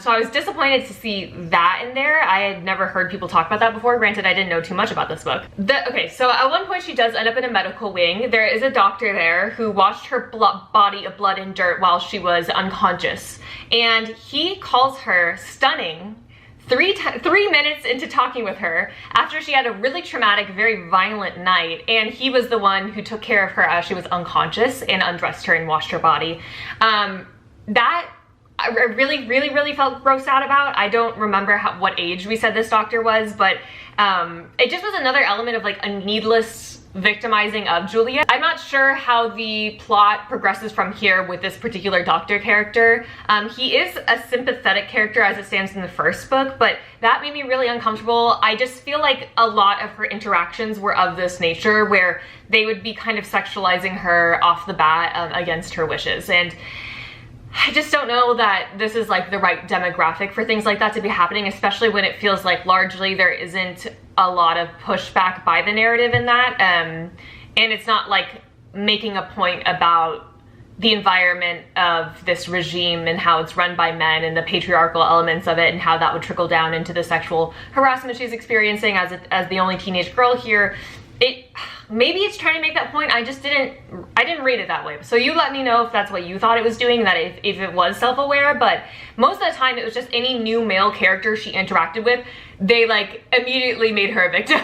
So I was disappointed to see that in there. I had never heard people talk about that before. Granted, I didn't know too much about this book. Okay, so at one point she does end up in a medical wing. There is a doctor there who washed her body of blood and dirt while she was unconscious. And he calls her stunning 3 minutes into talking with her after she had a really traumatic, very violent night, and he was the one who took care of her as she was unconscious and undressed her and washed her body. That I really felt grossed out about. I don't remember what age we said this doctor was, but it just was another element of like a needless victimizing of Juliet. I'm not sure how the plot progresses from here with this particular doctor character. He is a sympathetic character as it stands in the first book, but that made me really uncomfortable. I just feel like a lot of her interactions were of this nature where they would be kind of sexualizing her off the bat against her wishes, and I just don't know that this is like the right demographic for things like that to be happening, especially when it feels like largely there isn't a lot of pushback by the narrative in that. And it's not like making a point about the environment of this regime and how it's run by men and the patriarchal elements of it and how that would trickle down into the sexual harassment she's experiencing as the only teenage girl here. Maybe it's trying to make that point. I didn't read it that way. So you let me know if that's what you thought it was doing, that if it was self-aware, but most of the time it was just any new male character she interacted with, they like immediately made her a victim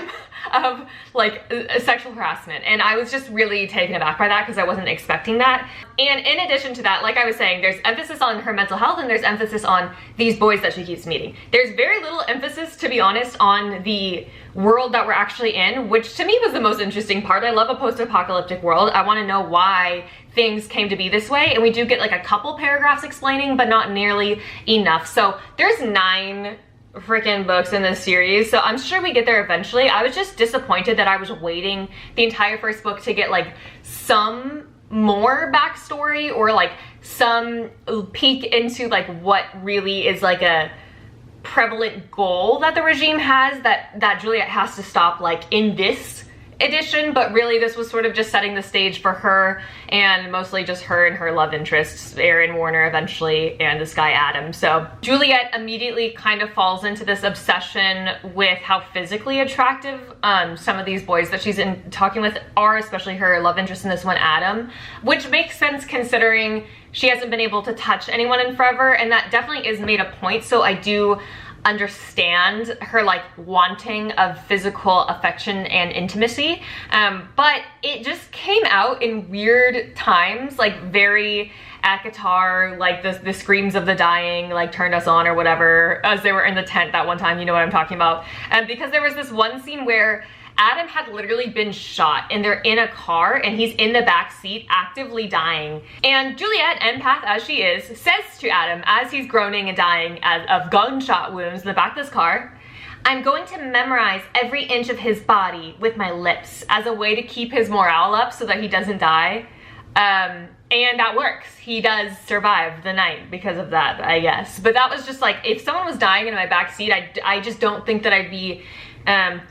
of like sexual harassment. And I was just really taken aback by that because I wasn't expecting that. And in addition to that, like I was saying, there's emphasis on her mental health and there's emphasis on these boys that she keeps meeting. There's very little emphasis, to be honest, on the world that we're actually in, which to me was the most interesting part. I love a post-apocalyptic world. I want to know why things came to be this way, and we do get like a couple paragraphs explaining, but not nearly enough. So there's 9 freaking books in this series, so I'm sure we get there eventually. I was just disappointed that I was waiting the entire first book to get like some more backstory or like some peek into like what really is like a prevalent goal that the regime has that Juliet has to stop like in this edition, but really this was sort of just setting the stage for her, and mostly just her and her love interests, Aaron Warner eventually, and this guy Adam. So Juliet immediately kind of falls into this obsession with how physically attractive some of these boys that she's talking with are, especially her love interest in this one, Adam, which makes sense considering she hasn't been able to touch anyone in forever, and that definitely is made a point. So I do understand her like wanting of physical affection and intimacy, but it just came out in weird times, like very ACOTAR, like the screams of the dying like turned us on or whatever, as they were in the tent that one time, you know what I'm talking about. Because there was this one scene where Adam had literally been shot and they're in a car and he's in the back seat actively dying. And Juliet, empath as she is, says to Adam as he's groaning and dying of gunshot wounds in the back of this car, "I'm going to memorize every inch of his body with my lips as a way to keep his morale up so that he doesn't die." And that works. He does survive the night because of that, I guess. But that was just like, if someone was dying in my back seat, I just don't think that I'd be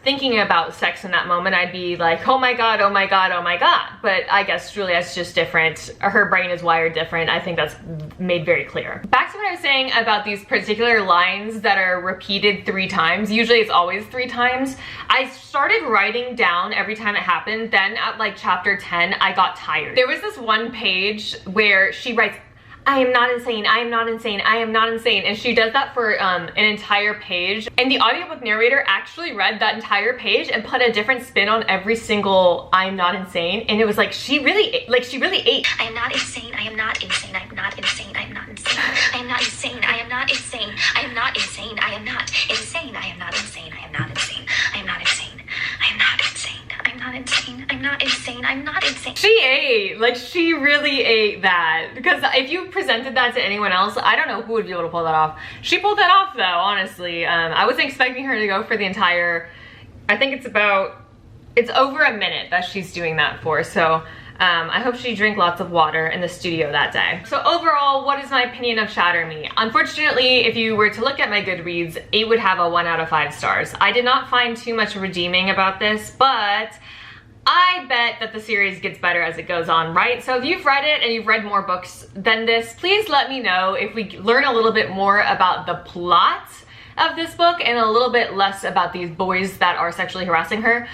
thinking about sex in that moment. I'd be like, oh my god, oh my god, oh my god. But I guess Juliet's just different. Her brain is wired different. I think that's made very clear. Back to what I was saying about these particular lines that are repeated 3 times. Usually it's always 3 times. I started writing down every time it happened. Then at like chapter 10, I got tired. There was this one page where she writes, "I am not insane, I am not insane, I am not insane." And she does that for an entire page. And the audiobook narrator actually read that entire page and put a different spin on every single "I am not insane." And it was like, she really ate. I am not insane, I am not insane, I am not insane, I am not insane, I am not insane, I am not insane, I am not insane, I am not insane, I am not insane, I am not insane, I am not insane, I am not insane, I'm not insane, I'm not insane, I'm not insane. She ate, like she really ate that. Because if you presented that to anyone else, I don't know who would be able to pull that off. She pulled that off though, honestly. I wasn't expecting her to go for the entire, I think it's over a minute that she's doing that for. So I hope she drank lots of water in the studio that day. So overall, what is my opinion of Shatter Me? Unfortunately, if you were to look at my Goodreads, it would have a 1 out of 5 stars. I did not find too much redeeming about this, but I bet that the series gets better as it goes on, right? So if you've read it and you've read more books than this, please let me know if we learn a little bit more about the plot of this book and a little bit less about these boys that are sexually harassing her,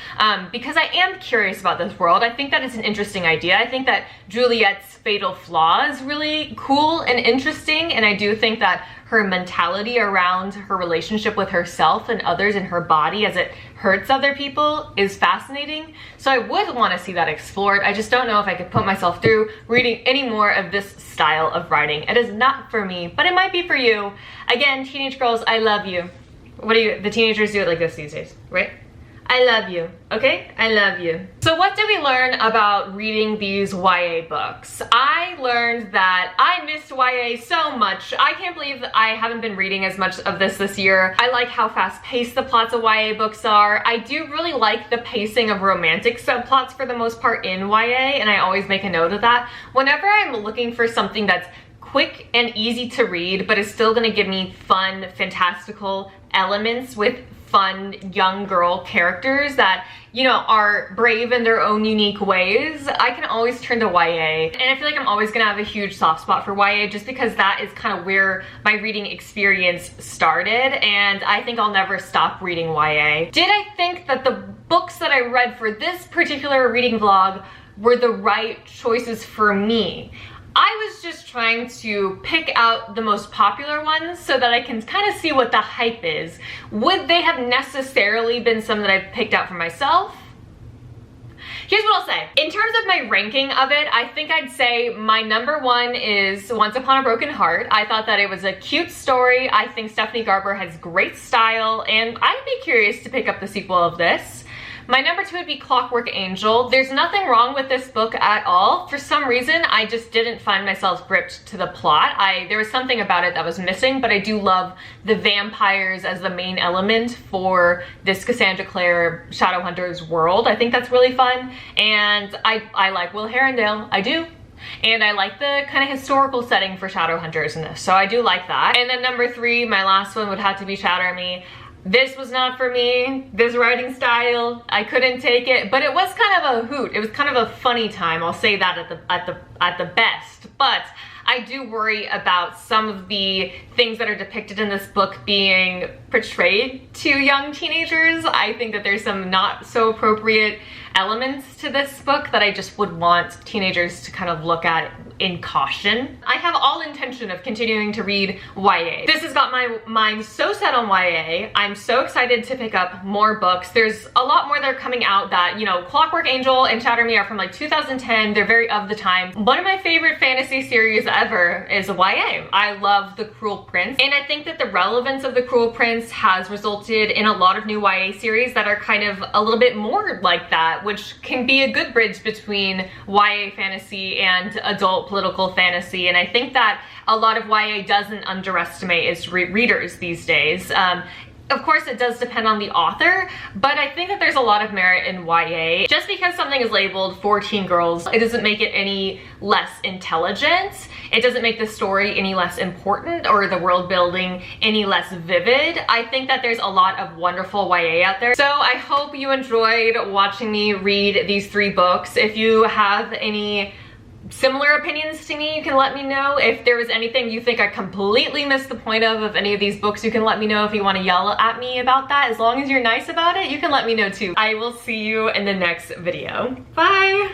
because I am curious about this world. I think that it's an interesting idea. I think that Juliet's fatal flaw is really cool and interesting, and I do think that her mentality around her relationship with herself and others and her body as it hurts other people is fascinating. So I would want to see that explored. I just don't know if I could put myself through reading any more of this style of writing. It is not for me, but it might be for you. Again, teenage girls, I love you. What do you, the teenagers do it like this these days, right? I love you, okay? I love you. So what did we learn about reading these YA books? I learned that I missed YA so much. I can't believe that I haven't been reading as much of this year. I like how fast-paced the plots of YA books are. I do really like the pacing of romantic subplots for the most part in YA, and I always make a note of that. Whenever I'm looking for something that's quick and easy to read, but is still gonna give me fun, fantastical elements with fun young girl characters that, you know, are brave in their own unique ways, I can always turn to YA. And I feel like I'm always gonna have a huge soft spot for YA just because that is kind of where my reading experience started, and I think I'll never stop reading YA. Did I think that the books that I read for this particular reading vlog were the right choices for me? I was just trying to pick out the most popular ones so that I can kind of see what the hype is. Would they have necessarily been some that I picked out for myself? Here's what I'll say. In terms of my ranking of it, I think I'd say my number one is Once Upon a Broken Heart. I thought that it was a cute story. I think Stephanie Garber has great style, and I'd be curious to pick up the sequel of this. My number two would be Clockwork Angel. There's nothing wrong with this book at all. For some reason, I just didn't find myself gripped to the plot. There was something about it that was missing, but I do love the vampires as the main element for this Cassandra Clare Shadowhunters world. I think that's really fun, and I like Will Herondale, I do. And I like the kind of historical setting for Shadowhunters in this, so I do like that. And then number three, my last one would have to be Shatter Me. This was not for me, this writing style, I couldn't take it, but it was kind of a hoot. It was kind of a funny time, I'll say that at the best. But I do worry about some of the things that are depicted in this book being portrayed to young teenagers. I think that there's some not so appropriate elements to this book that I just would want teenagers to kind of look at in caution. I have all intention of continuing to read YA. This has got my mind so set on YA. I'm so excited to pick up more books. There's a lot more that are coming out that, you know, Clockwork Angel and Shatter Me are from like 2010. They're very of the time. One of my favorite fantasy series ever is YA. I love The Cruel Prince, and I think that the relevance of The Cruel Prince has resulted in a lot of new YA series that are kind of a little bit more like that, which can be a good bridge between YA fantasy and adult political fantasy. And I think that a lot of YA doesn't underestimate its readers these days. Of course, it does depend on the author, but I think that there's a lot of merit in YA. Just because something is labeled for teen girls, it doesn't make it any less intelligent. It doesn't make the story any less important or the world building any less vivid. I think that there's a lot of wonderful YA out there. So I hope you enjoyed watching me read these three books. If you have any similar opinions to me, you can let me know. If there was anything you think I completely missed the point of any of these books, you can let me know. If you want to yell at me about that, as long as you're nice about it, you can let me know too. I will see you in the next video. Bye!